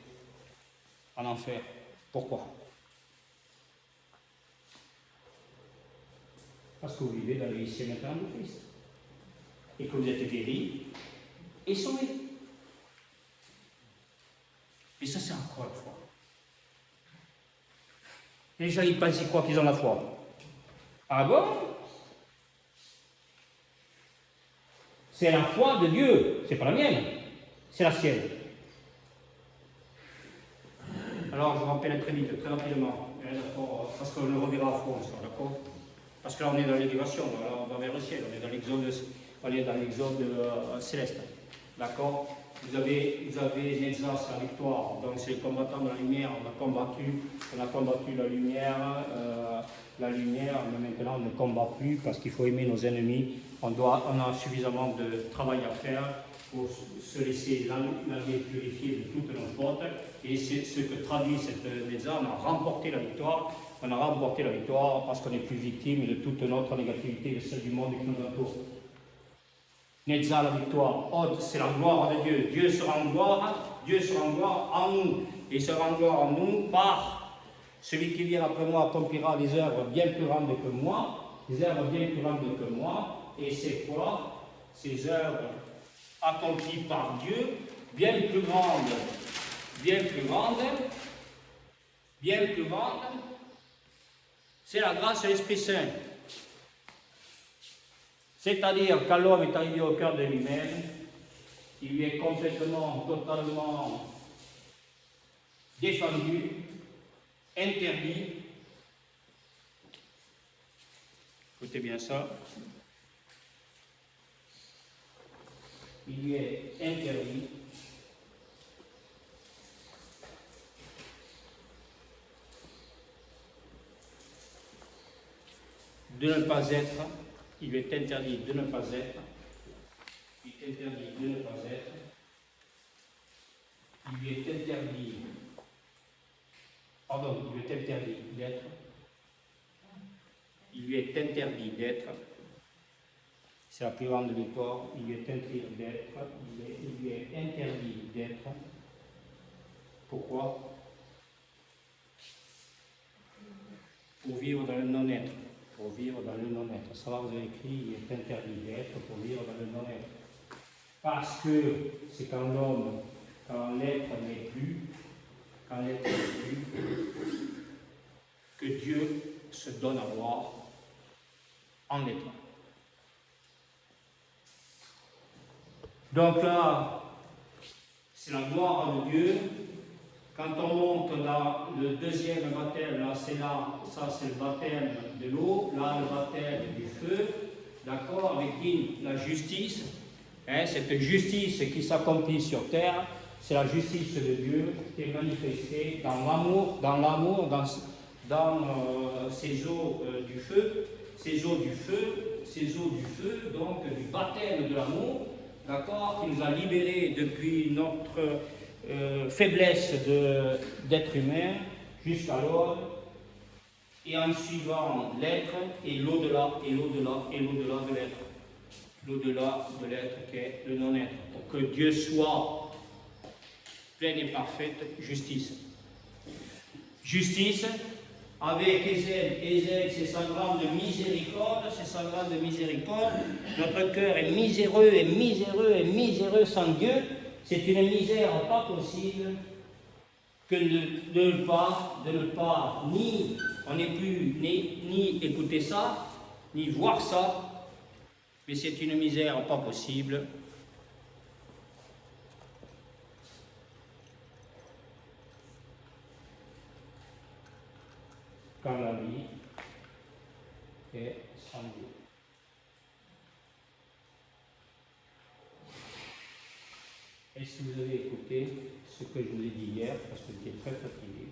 en enfer. Pourquoi? Parce que vous vivez dans le lycée maintenant de Christ. Et que vous êtes guéris et sauvés. Et ça, c'est encore la foi. Les gens, ils pensent, ils croient qu'ils ont la foi. Ah bon? C'est la foi de Dieu, c'est pas la mienne, c'est la sienne. Alors, je vous rappelle très vite, très rapidement, parce qu'on le reverra à fond, d'accord? Parce que là, on est dans l'élévation, on va vers le ciel, on est dans l'exode céleste, d'accord? Vous avez Netza, c'est la victoire, donc c'est le combattant de la lumière, on a combattu la lumière, mais maintenant on ne combat plus parce qu'il faut aimer nos ennemis, on a suffisamment de travail à faire pour se laisser laver, purifier de toutes nos fautes, et c'est ce que traduit cette Netza, on a remporté la victoire parce qu'on n'est plus victime de toute notre négativité, de celle du monde qui nous entoure. Netza, la victoire. Od, c'est la gloire de Dieu. Dieu sera en gloire en nous. Et il sera en gloire en nous par celui qui vient après moi accomplira des œuvres bien plus grandes que moi. Et c'est quoi? Ces œuvres accomplies par Dieu, bien plus grandes. C'est la grâce de l'Esprit Saint. C'est-à-dire, quand l'homme est arrivé au cœur de lui-même, il lui est complètement, totalement défendu, interdit. Écoutez bien ça. Il lui est interdit de ne pas être. Il est interdit de ne pas être. Il est interdit de ne pas être. Il lui est interdit. Pardon, il lui est interdit d'être. Il lui est interdit d'être. C'est la plus grande victoire. Il lui est interdit d'être. Il lui est interdit d'être. Pourquoi? Pour vivre dans le non-être. Pour vivre dans le non-être. Ça va, vous avez écrit, il est interdit d'être pour vivre dans le non-être. Parce que c'est quand l'être n'est plus, que Dieu se donne à voir en l'être. Donc là, c'est la gloire de Dieu. Quand on monte dans le deuxième baptême, là, ça c'est le baptême de l'eau, là le baptême du feu, d'accord, avec la justice, hein, cette justice qui s'accomplit sur terre, c'est la justice de Dieu qui est manifestée dans l'amour, dans ces eaux du feu, donc du baptême de l'amour, d'accord, qui nous a libérés depuis notre faiblesse d'être humain jusqu'alors, et en suivant l'être et l'au-delà de l'être. l'au-delà de l'être qu'est le non-être, pour que Dieu soit pleine et parfaite justice. Justice avec Ézède. Ézède, c'est sa grande miséricorde, c'est sa grande miséricorde. Notre cœur est miséreux et miséreux et miséreux sans Dieu. C'est une misère pas possible que de ne pas, ni, on n'est plus, ni écouter ça, ni voir ça, mais c'est une misère pas possible. Quand la vie est sans Dieu. Est-ce que vous avez écouté ce que je vous ai dit hier, parce que j'étais très fatigué?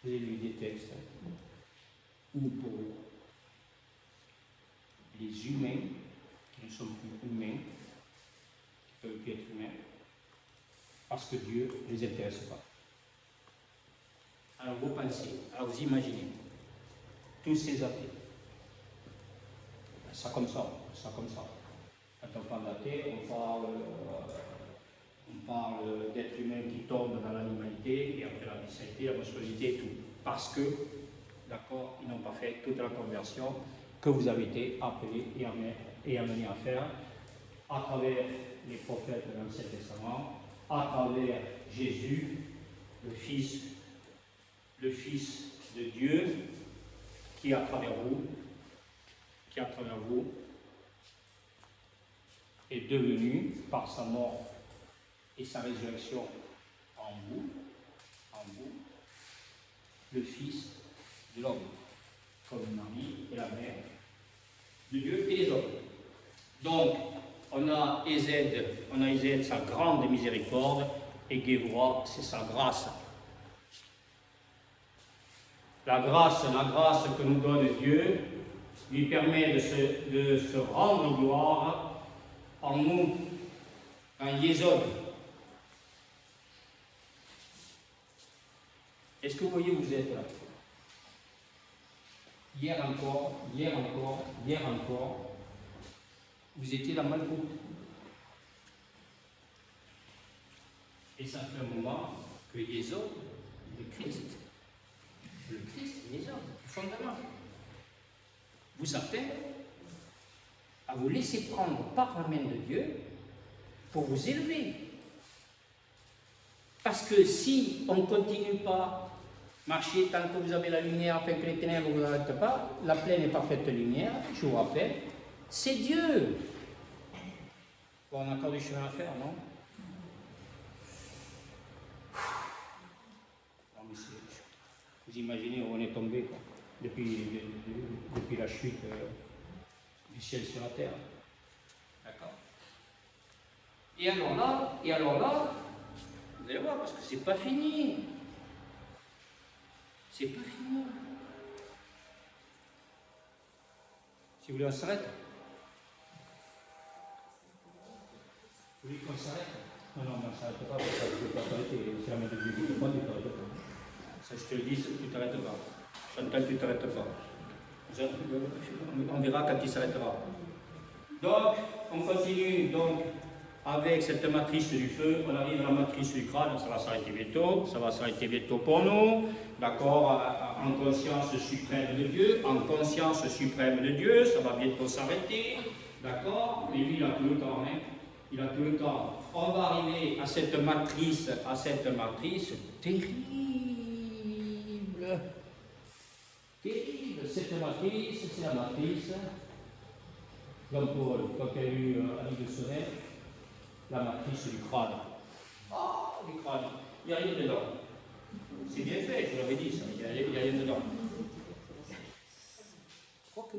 Je vous ai lu des textes où pour les humains, qui ne sont plus humains, qui ne peuvent plus être humains, parce que Dieu ne les intéresse pas. Alors vous pensez, alors vous imaginez, tous ces athées, ça comme ça. Quand on parle d'athée, on parle d'êtres humains qui tombent dans l'animalité, et après la bestialité, la monstruosité et tout. Parce que, d'accord, ils n'ont pas fait toute la conversion que vous avez été appelés et amenés à faire à travers les prophètes de l'Ancien Testament, à travers Jésus, le Fils de Dieu, qui à travers vous, est devenu, par sa mort et sa résurrection en vous, le Fils de l'homme, comme Marie et la mère de Dieu et les hommes. Donc, on a Ézède, sa grande miséricorde, et Gévora, c'est sa grâce. La grâce que nous donne Dieu lui permet de se rendre gloire en nous, en Yésod. Est-ce que vous voyez où vous êtes là? Hier encore, vous étiez dans Malkout. Et ça fait un moment que Yésod, le Christ, Yésod, le fondement, vous appelle à vous laisser prendre par la main de Dieu pour vous élever. Parce que si on ne continue pas marcher tant que vous avez la lumière, afin que les ténèbres ne vous arrêtent pas, la pleine et parfaite lumière, je vous rappelle, c'est Dieu. Bon, on a encore du chemin à faire, non? Non, mais vous imaginez où on est tombé, quoi, depuis la chute du ciel sur la terre. D'accord? Et alors là, vous allez voir, parce que c'est pas fini. C'est pas fini. Si vous voulez, on s'arrête. Vous voulez qu'on s'arrête? Non, on ne s'arrête pas, parce que je ne peux pas t'arrêter. C'est la main de Dieu qui te prend, tu ne t'arrêtes pas. Ça, je te le dis, tu ne t'arrêtes pas. Chantal, tu ne t'arrêtes pas. On verra quand il s'arrêtera. Donc, on continue avec cette matrice du feu. On arrive à la matrice du crâne, ça va s'arrêter bientôt pour nous. D'accord, en conscience suprême de Dieu, ça va bientôt s'arrêter. D'accord, mais lui, il a tout le temps, hein. Il a tout le temps. On va arriver à cette matrice terrible. Cette matrice, c'est la matrice Jean-Paul, quand il y a eu Annie de Sonnet, la matrice du crâne. Oh, du crâne, il n'y a rien dedans. C'est bien fait, je l'avais dit ça, il n'y a rien dedans. Quoique.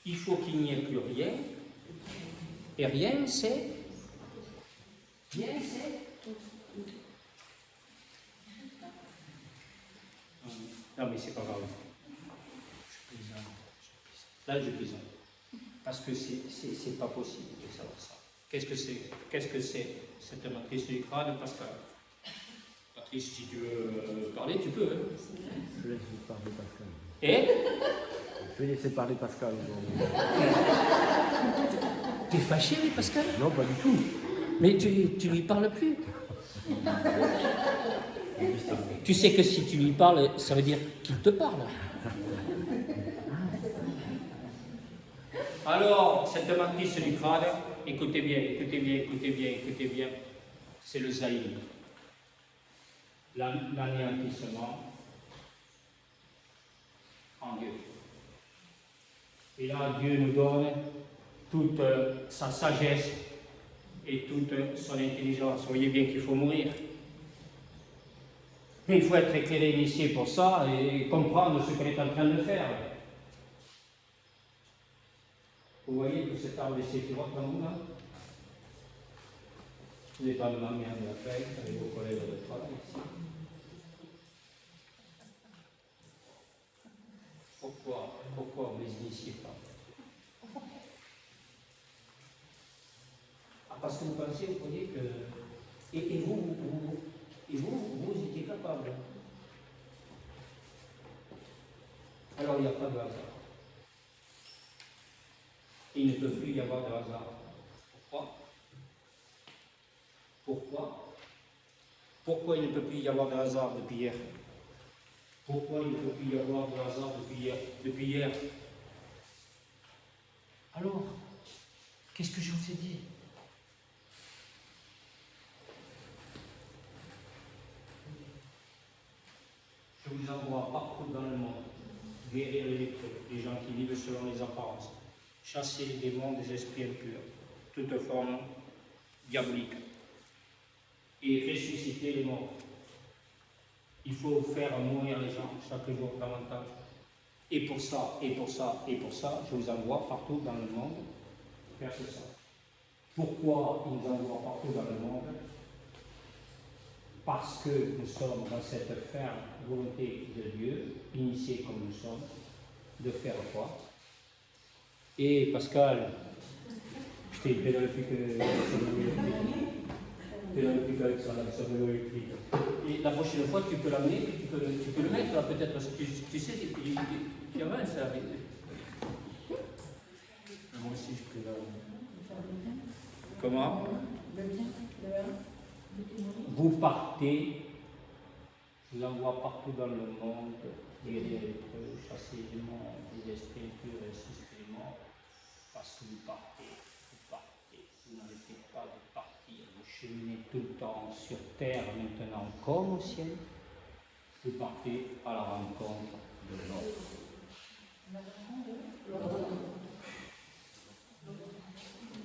Il faut qu'il n'y ait plus rien. Et rien, c'est. Rien, c'est. Non, mais c'est pas grave. Je plaisante. Là, je plaisante. Parce que c'est pas possible de savoir ça. Qu'est-ce que c'est cette matrice du crâne, Pascal? Patrice, si tu veux parler, tu peux. Hein? Je laisse vous parler, Pascal. Et Je vais laisser parler Pascal aujourd'hui. T'es fâché avec Pascal? Non, pas du tout. Mais tu lui parles plus. Tu sais que si tu lui parles, ça veut dire qu'il te parle. Alors, cette matrice du crâne, écoutez bien, écoutez bien, écoutez bien, écoutez bien, c'est le Zahir. L'anéantissement en Dieu. Et là, Dieu nous donne toute sa sagesse et toute son intelligence. Vous voyez bien qu'il faut mourir. Mais il faut être éclairé, initié pour ça et comprendre ce qu'elle est en train de faire. Vous voyez tout cet arbre de séphiroth dans vous là? Vous êtes dans le mamien de la fête avec vos collègues de travail ici. Pourquoi on ne les initie pas? Ah, parce que vous pensez, vous croyez que... Et vous étiez capable. Alors il n'y a pas de hasard. Il ne peut plus y avoir de hasard. Pourquoi il ne peut plus y avoir de hasard depuis hier? Pourquoi il ne peut plus y avoir de hasard depuis hier? Alors, qu'est-ce que je vous ai dit? Je vous envoie partout dans le monde guérir les gens qui vivent selon les apparences, chasser les démons des esprits impurs, toute forme diabolique, et ressusciter les morts. Il faut faire mourir les gens chaque jour davantage. Et pour ça, je vous envoie partout dans le monde faire tout ça. Pourquoi il nous envoie partout dans le monde? Parce que nous sommes dans cette ferme volonté de Dieu, initiés comme nous sommes, de faire quoi? Et Pascal, je t'ai pédalé plus qu'avec ça vélo électrique. Et la prochaine fois, tu peux l'amener, tu peux le mettre là peut-être, parce que tu sais, tu avais ça avec. Moi aussi, je peux la... Comment? Vous partez, je vous envoie partout dans le monde, guérir les lépreux, chasser les démons, les esprits impurs et ressusciter les morts, parce que vous partez, vous n'arrêtez pas de partir, vous cheminez tout le temps sur terre maintenant comme au ciel, vous partez à la rencontre de l'autre.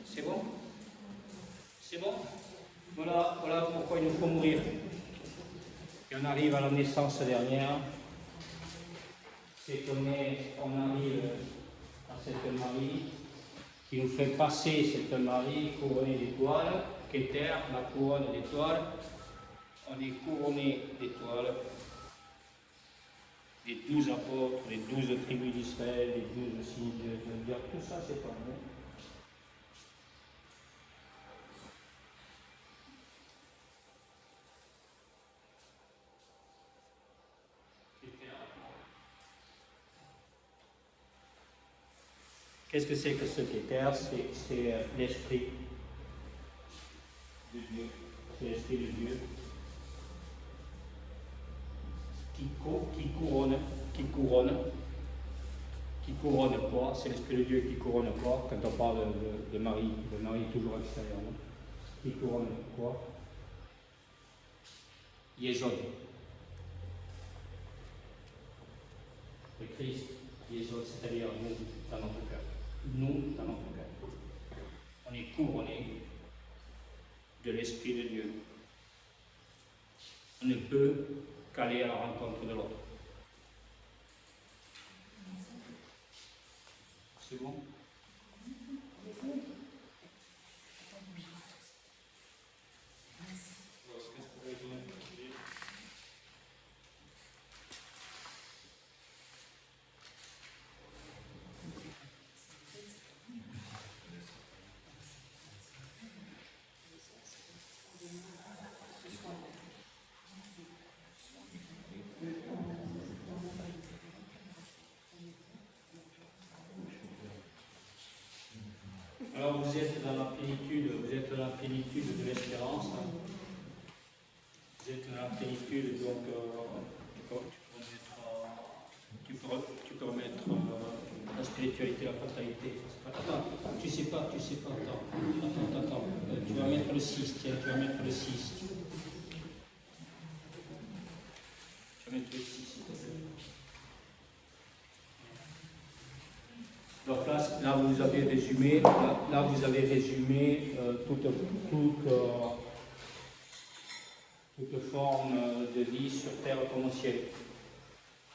C'est bon? C'est bon? Voilà pourquoi il nous faut mourir. Et on arrive à la naissance dernière. C'est qu'on arrive à cette Marie qui nous fait passer cette Marie couronnée d'étoiles, qu'Éther, la couronne d'étoiles. On est couronné d'étoiles. Les 12 apôtres, les 12 tribus d'Israël, les 12 signes de Dieu, tout ça c'est pas nous. Qu'est-ce que c'est que ce Kéter? C'est l'esprit de Dieu. C'est l'esprit de Dieu qui couronne quoi? C'est l'esprit de Dieu qui couronne quoi? Quand on parle de Marie toujours extérieurement. Qui couronne quoi? Yesod. Le Christ, Yesod, c'est-à-dire nous dans notre cœur. Nous, dans notre cœur. On est couronné de l'Esprit de Dieu. On ne peut qu'aller à la rencontre de l'autre. C'est bon? Alors vous êtes dans la plénitude, de l'espérance. Hein. Vous êtes dans la plénitude, donc tu peux remettre la spiritualité, la fatalité. Attends, tu sais pas, attends. Tu vas mettre le 6, tiens, tu vas mettre le 6. Tu vas mettre le 6, s'il te plaît. Donc là, vous avez résumé, toute forme de vie sur terre comme au ciel.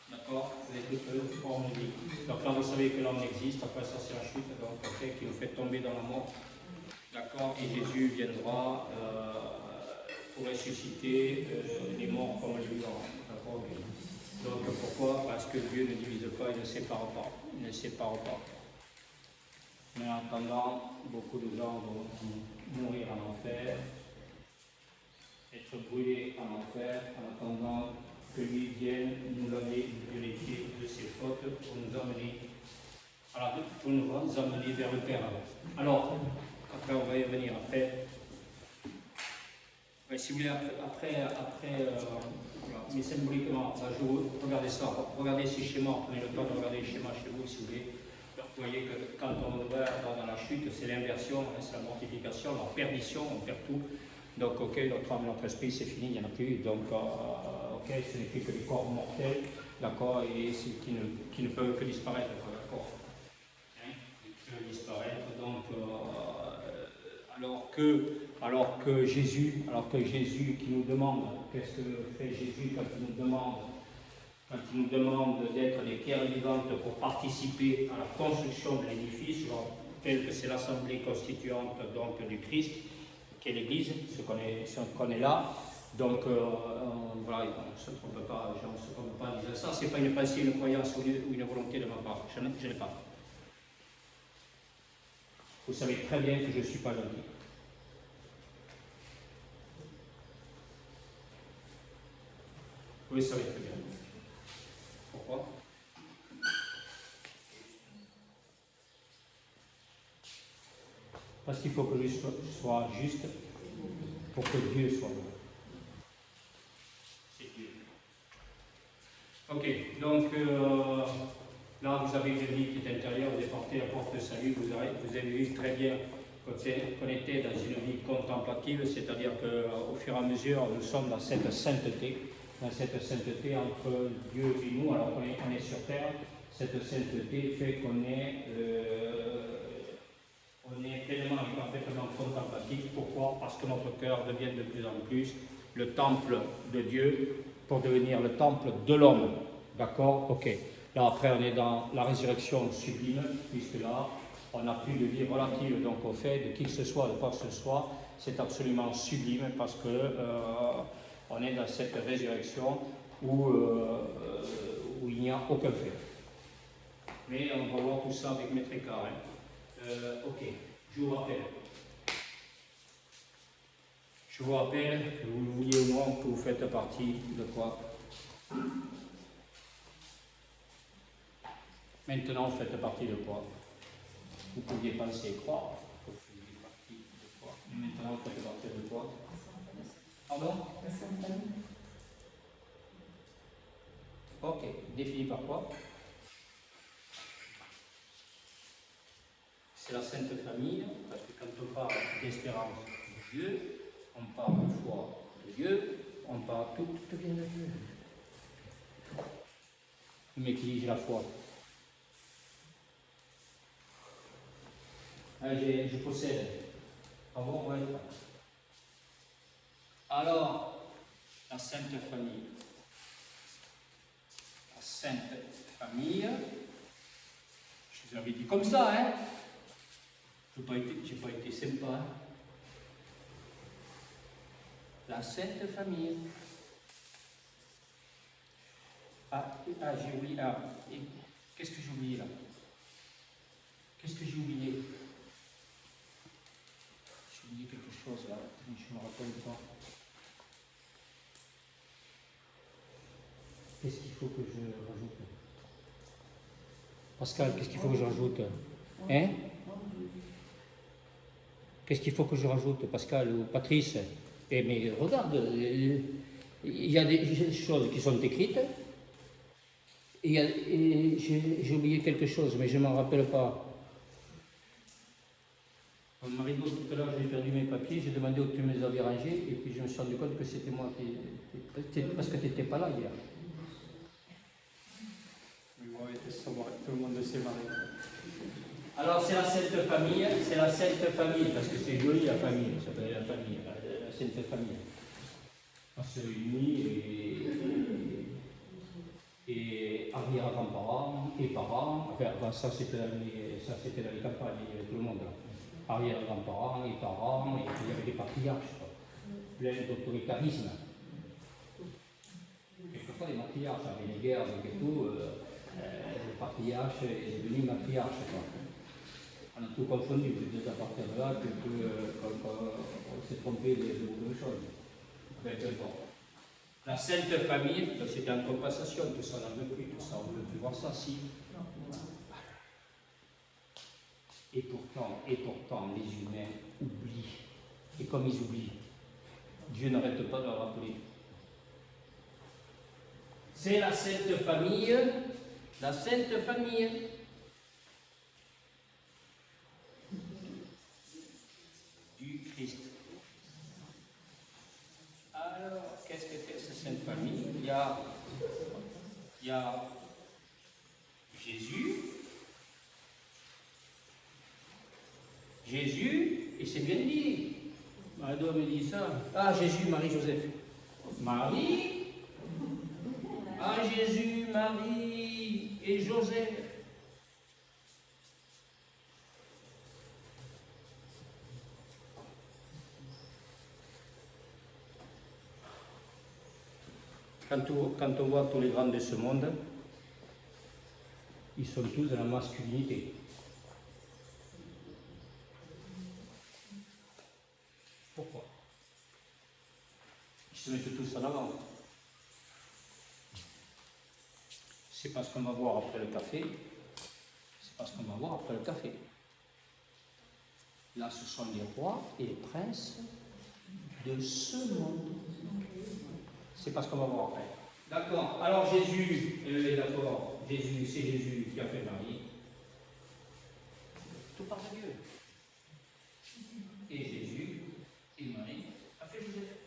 D'accord? Vous avez toute forme de vie. Donc là, vous savez que l'homme existe, après ça c'est la chute, donc okay, qui nous fait tomber dans la mort. D'accord? Et Jésus viendra pour ressusciter les morts comme les vivants. D'accord? Donc pourquoi? Parce que Dieu ne divise pas, il ne sépare pas. Mais en attendant, beaucoup de gens vont mourir en enfer, être brûlés en enfer, en attendant que lui vienne nous laver, nous purifier de ses fautes pour nous amener vers le Père. Alors, après on va y revenir. Après, si vous voulez, mais symboliquement, regardez ça, regardez ces schémas, prenez le temps de regarder les schémas chez vous si vous voulez. Vous voyez que quand on va dans la chute, c'est l'inversion, hein, c'est la mortification, la perdition, on perd tout. Donc, ok, notre âme et notre esprit, c'est fini, il n'y en a plus. Donc, ok, ce n'est plus que les corps mortels, d'accord, et qui ne peuvent que disparaître, d'accord. Hein, qui peuvent disparaître. Donc, alors que Jésus qui nous demande, qu'est-ce que fait Jésus quand il nous demande d'être des pierres vivantes pour participer à la construction de l'édifice, tel que c'est l'assemblée constituante donc, du Christ, qui est l'Église, ce qu'on est là. Donc voilà, on ne se trompe pas en disant ça. Ce n'est pas une pensée, une croyance ou une volonté de ma part. Je n'ai pas. Vous savez très bien que je ne suis pas gentil. Vous le savez très bien. Pourquoi? Parce qu'il faut que je sois juste pour que Dieu soit bon. C'est Dieu. Ok, donc là vous avez une vie qui est intérieure, vous êtes porté à porte de salut, vous avez vu très bien qu'on était dans une vie contemplative, c'est-à-dire qu'au fur et à mesure nous sommes dans cette sainteté entre Dieu et nous, alors qu'on est sur terre. Cette sainteté fait qu'on est pleinement et parfaitement contemplatif. Pourquoi? Parce que notre cœur devient de plus en plus le temple de Dieu pour devenir le temple de l'homme. D'accord? Ok. Là, après, on est dans la résurrection sublime, puisque là, on n'a plus de vie relative donc, au fait de qui que ce soit, de quoi que ce soit. C'est absolument sublime parce que on est dans cette résurrection où il n'y a aucun fait. Mais on va voir tout ça avec Maître Écart. Ok, je vous rappelle. Je vous rappelle, que vous le vouliez ou non, que vous faites partie de quoi? Maintenant, vous faites partie de quoi? Vous pouviez penser et croire que vous faisiez partie de quoi? Mais maintenant, vous faites partie de quoi? Pardon? La Sainte Famille. Ok, défini par quoi? C'est la Sainte Famille, parce que quand on parle d'espérance de Dieu, on parle de foi de Dieu, on parle tout vient de Dieu. Mais qui dit la foi? Je possède. Ah bon, ouais. Alors, la Sainte Famille. La Sainte Famille, je vous avais dit comme ça, hein? Je n'ai pas été sympa. Hein? La Sainte Famille. J'ai oublié. Qu'est-ce que j'ai oublié là? Qu'est-ce que j'ai oublié? J'ai oublié quelque chose là, mais je ne me rappelle pas. Qu'est-ce qu'il faut que je rajoute? Pascal, qu'est-ce qu'il faut que je rajoute? Hein? Qu'est-ce qu'il faut que je rajoute, Pascal ou Patrice? Eh, mais regarde, il y a des choses qui sont écrites, et j'ai oublié quelque chose, mais je ne m'en rappelle pas. Marigot, tout à l'heure, j'ai perdu mes papiers, j'ai demandé où tu me les avais rangés, et puis je me suis rendu compte que c'était moi qui... Parce que tu n'étais pas là hier. Mais moi, tout le monde le sait, Marie. Alors c'est la Sainte Famille, parce que c'est joli la famille, ça s'appelle la famille, la Sainte Famille. On se réunit et arrière-grands-parents et parents, enfin ça c'était dans les campagnes, il y avait tout le monde là. Arrière-grands-parents et parents, et puis il y avait des patriarches, quoi. Plein d'autoritarisme. Quelquefois les matriarches, avec les guerres et tout, le patriarche est devenu matriarche, quoi. On a tout confondu, c'est à partir de là qu'on s'est trompé de choses. Mais peu importe. La Sainte Famille, c'était en compensation, tout ça, on n'en veut plus, tout ça, on ne veut plus voir ça, si. Et pourtant, les humains oublient. Et comme ils oublient, Dieu n'arrête pas de leur rappeler. C'est la Sainte Famille, du Christ. Alors, qu'est-ce que c'est cette Sainte Famille? Il y a Jésus, et c'est bien dit. Marie-Do me dit ça. Ah, Jésus, Marie, Joseph. Marie. Ah, Jésus, Marie et Joseph. Quand on voit tous les grands de ce monde, ils sont tous dans la masculinité. Pourquoi? Ils se mettent tous en avant. C'est parce qu'on va voir après le café. Là, ce sont les rois et les princes de ce monde. C'est parce qu'on va voir après. D'accord. Alors Jésus, d'accord. Jésus, c'est Jésus qui a fait Marie. Tout par Dieu. Et Jésus et Marie a fait Joseph.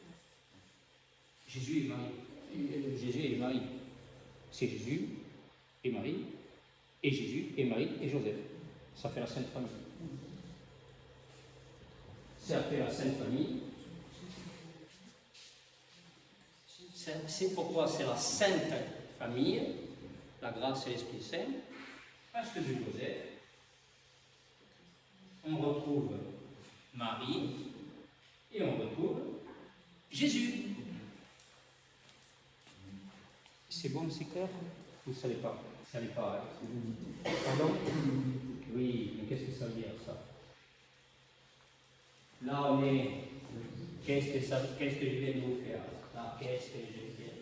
Jésus et Marie. C'est Jésus et Marie, et Jésus et Marie et Joseph. Ça fait la Sainte Famille. Ça fait la Sainte Famille. C'est pourquoi c'est la Sainte Famille, la grâce et l'Esprit Saint, parce que de Joseph, on retrouve Marie et on retrouve Jésus. C'est bon, c'est clair? Vous ne savez pas? Vous ne savez pas, hein? Pardon? Oui, mais qu'est-ce que ça veut dire, ça? Là, on est... Qu'est-ce que je viens de vous faire? Là, qu'est-ce que je viens de vous faire?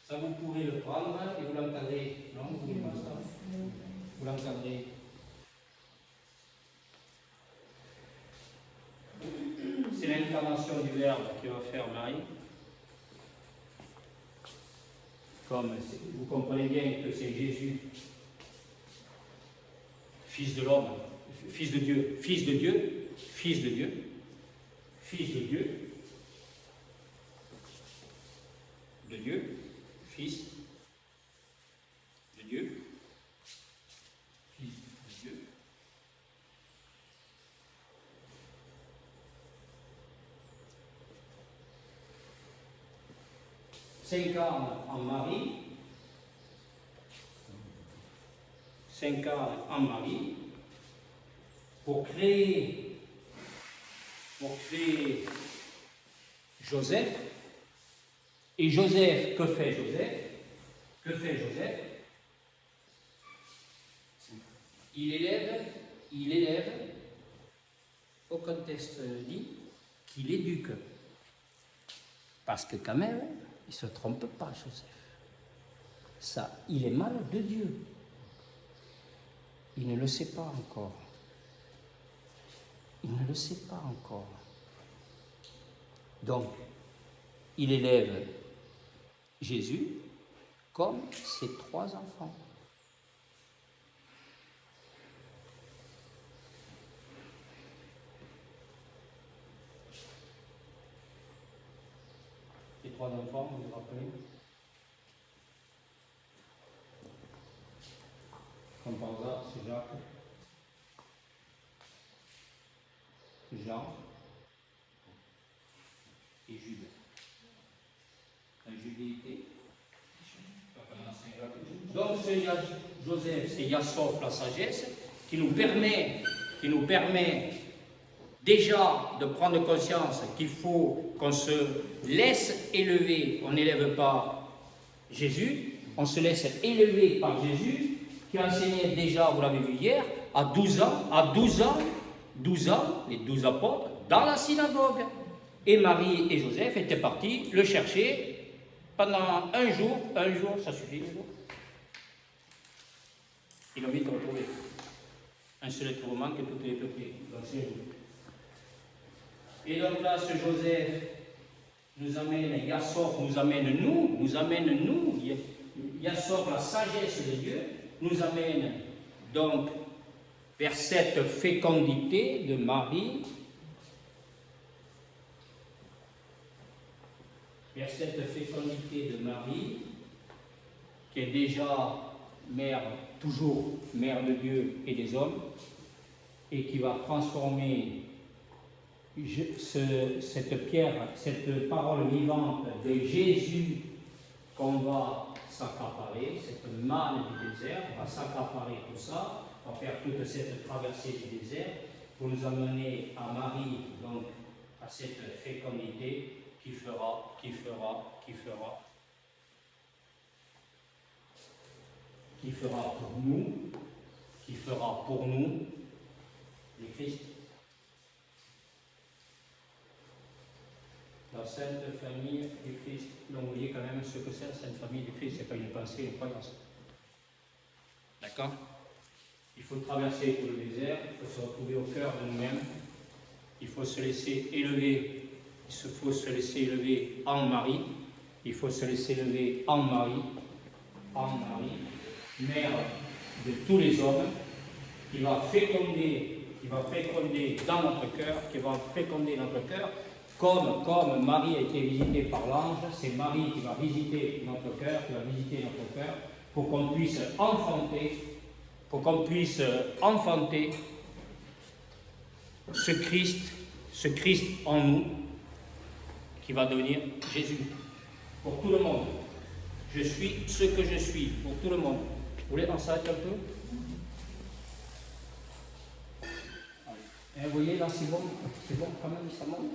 Ça, vous pourrez le prendre et vous l'encadrez. Non, vous ne voulez pas ça? Vous l'encadrez. C'est l'incarnation du Verbe qui va faire Marie. Comme vous comprenez bien que c'est Jésus, fils de l'homme, fils de Dieu, fils de Dieu, fils de Dieu, fils de Dieu, de Dieu, fils de Dieu, fils de Dieu. S'incarne en Marie, pour créer Joseph. Et Joseph, que fait Joseph? Il élève, aucun texte dit qu'il éduque. Parce que quand même, il ne se trompe pas, Joseph. Ça, il est mal de Dieu. Il ne le sait pas encore. il ne le sait pas encore. Donc, il élève Jésus comme ses 3 enfants. Les 3 enfants, vous vous rappelez? Comme par hasard, c'est Jacques, Jean et Jude. La judéité. Donc c'est Joseph, c'est Yassov, la sagesse, qui nous permet déjà de prendre conscience qu'il faut qu'on se laisse élever. On n'élève pas Jésus, on se laisse élever par Jésus, qui enseignait déjà, vous l'avez vu hier, à 12 ans, les 12 apôtres, dans la synagogue. Et Marie et Joseph étaient partis le chercher pendant un jour, ça suffit, un jour. Ils l'ont vite retrouvé. Un seul être humain que tout est peuplé, donc c'est vous. Et donc là, ce Joseph nous amène, Yassov nous amène nous, Yassov, la sagesse de Dieu, nous amène donc vers cette fécondité de Marie, qui est déjà mère, toujours mère de Dieu et des hommes, et qui va transformer cette pierre, cette parole vivante de Jésus qu'on va s'accaparer, cette manne du désert, on va s'accaparer tout ça, on va faire toute cette traversée du désert pour nous amener à Marie, donc à cette fécondité qui fera pour nous le Christ. La Sainte Famille du Christ. Donc vous voyez quand même ce que c'est la Sainte Famille du Christ, ce n'est pas une pensée, une croyance. D'accord? Il faut traverser tout le désert, il faut se retrouver au cœur de nous-mêmes, il faut se laisser élever, en Marie, il faut se laisser élever en Marie, mère de tous les hommes, qui va féconder dans notre cœur, comme Marie a été visitée par l'ange, c'est Marie qui va visiter notre cœur, pour qu'on puisse enfanter ce Christ en nous, qui va devenir Jésus, pour tout le monde. Je suis ce que je suis, pour tout le monde. Vous voulez en s'arrêter un peu? Allez. Et vous voyez là, c'est bon quand même, ça monte.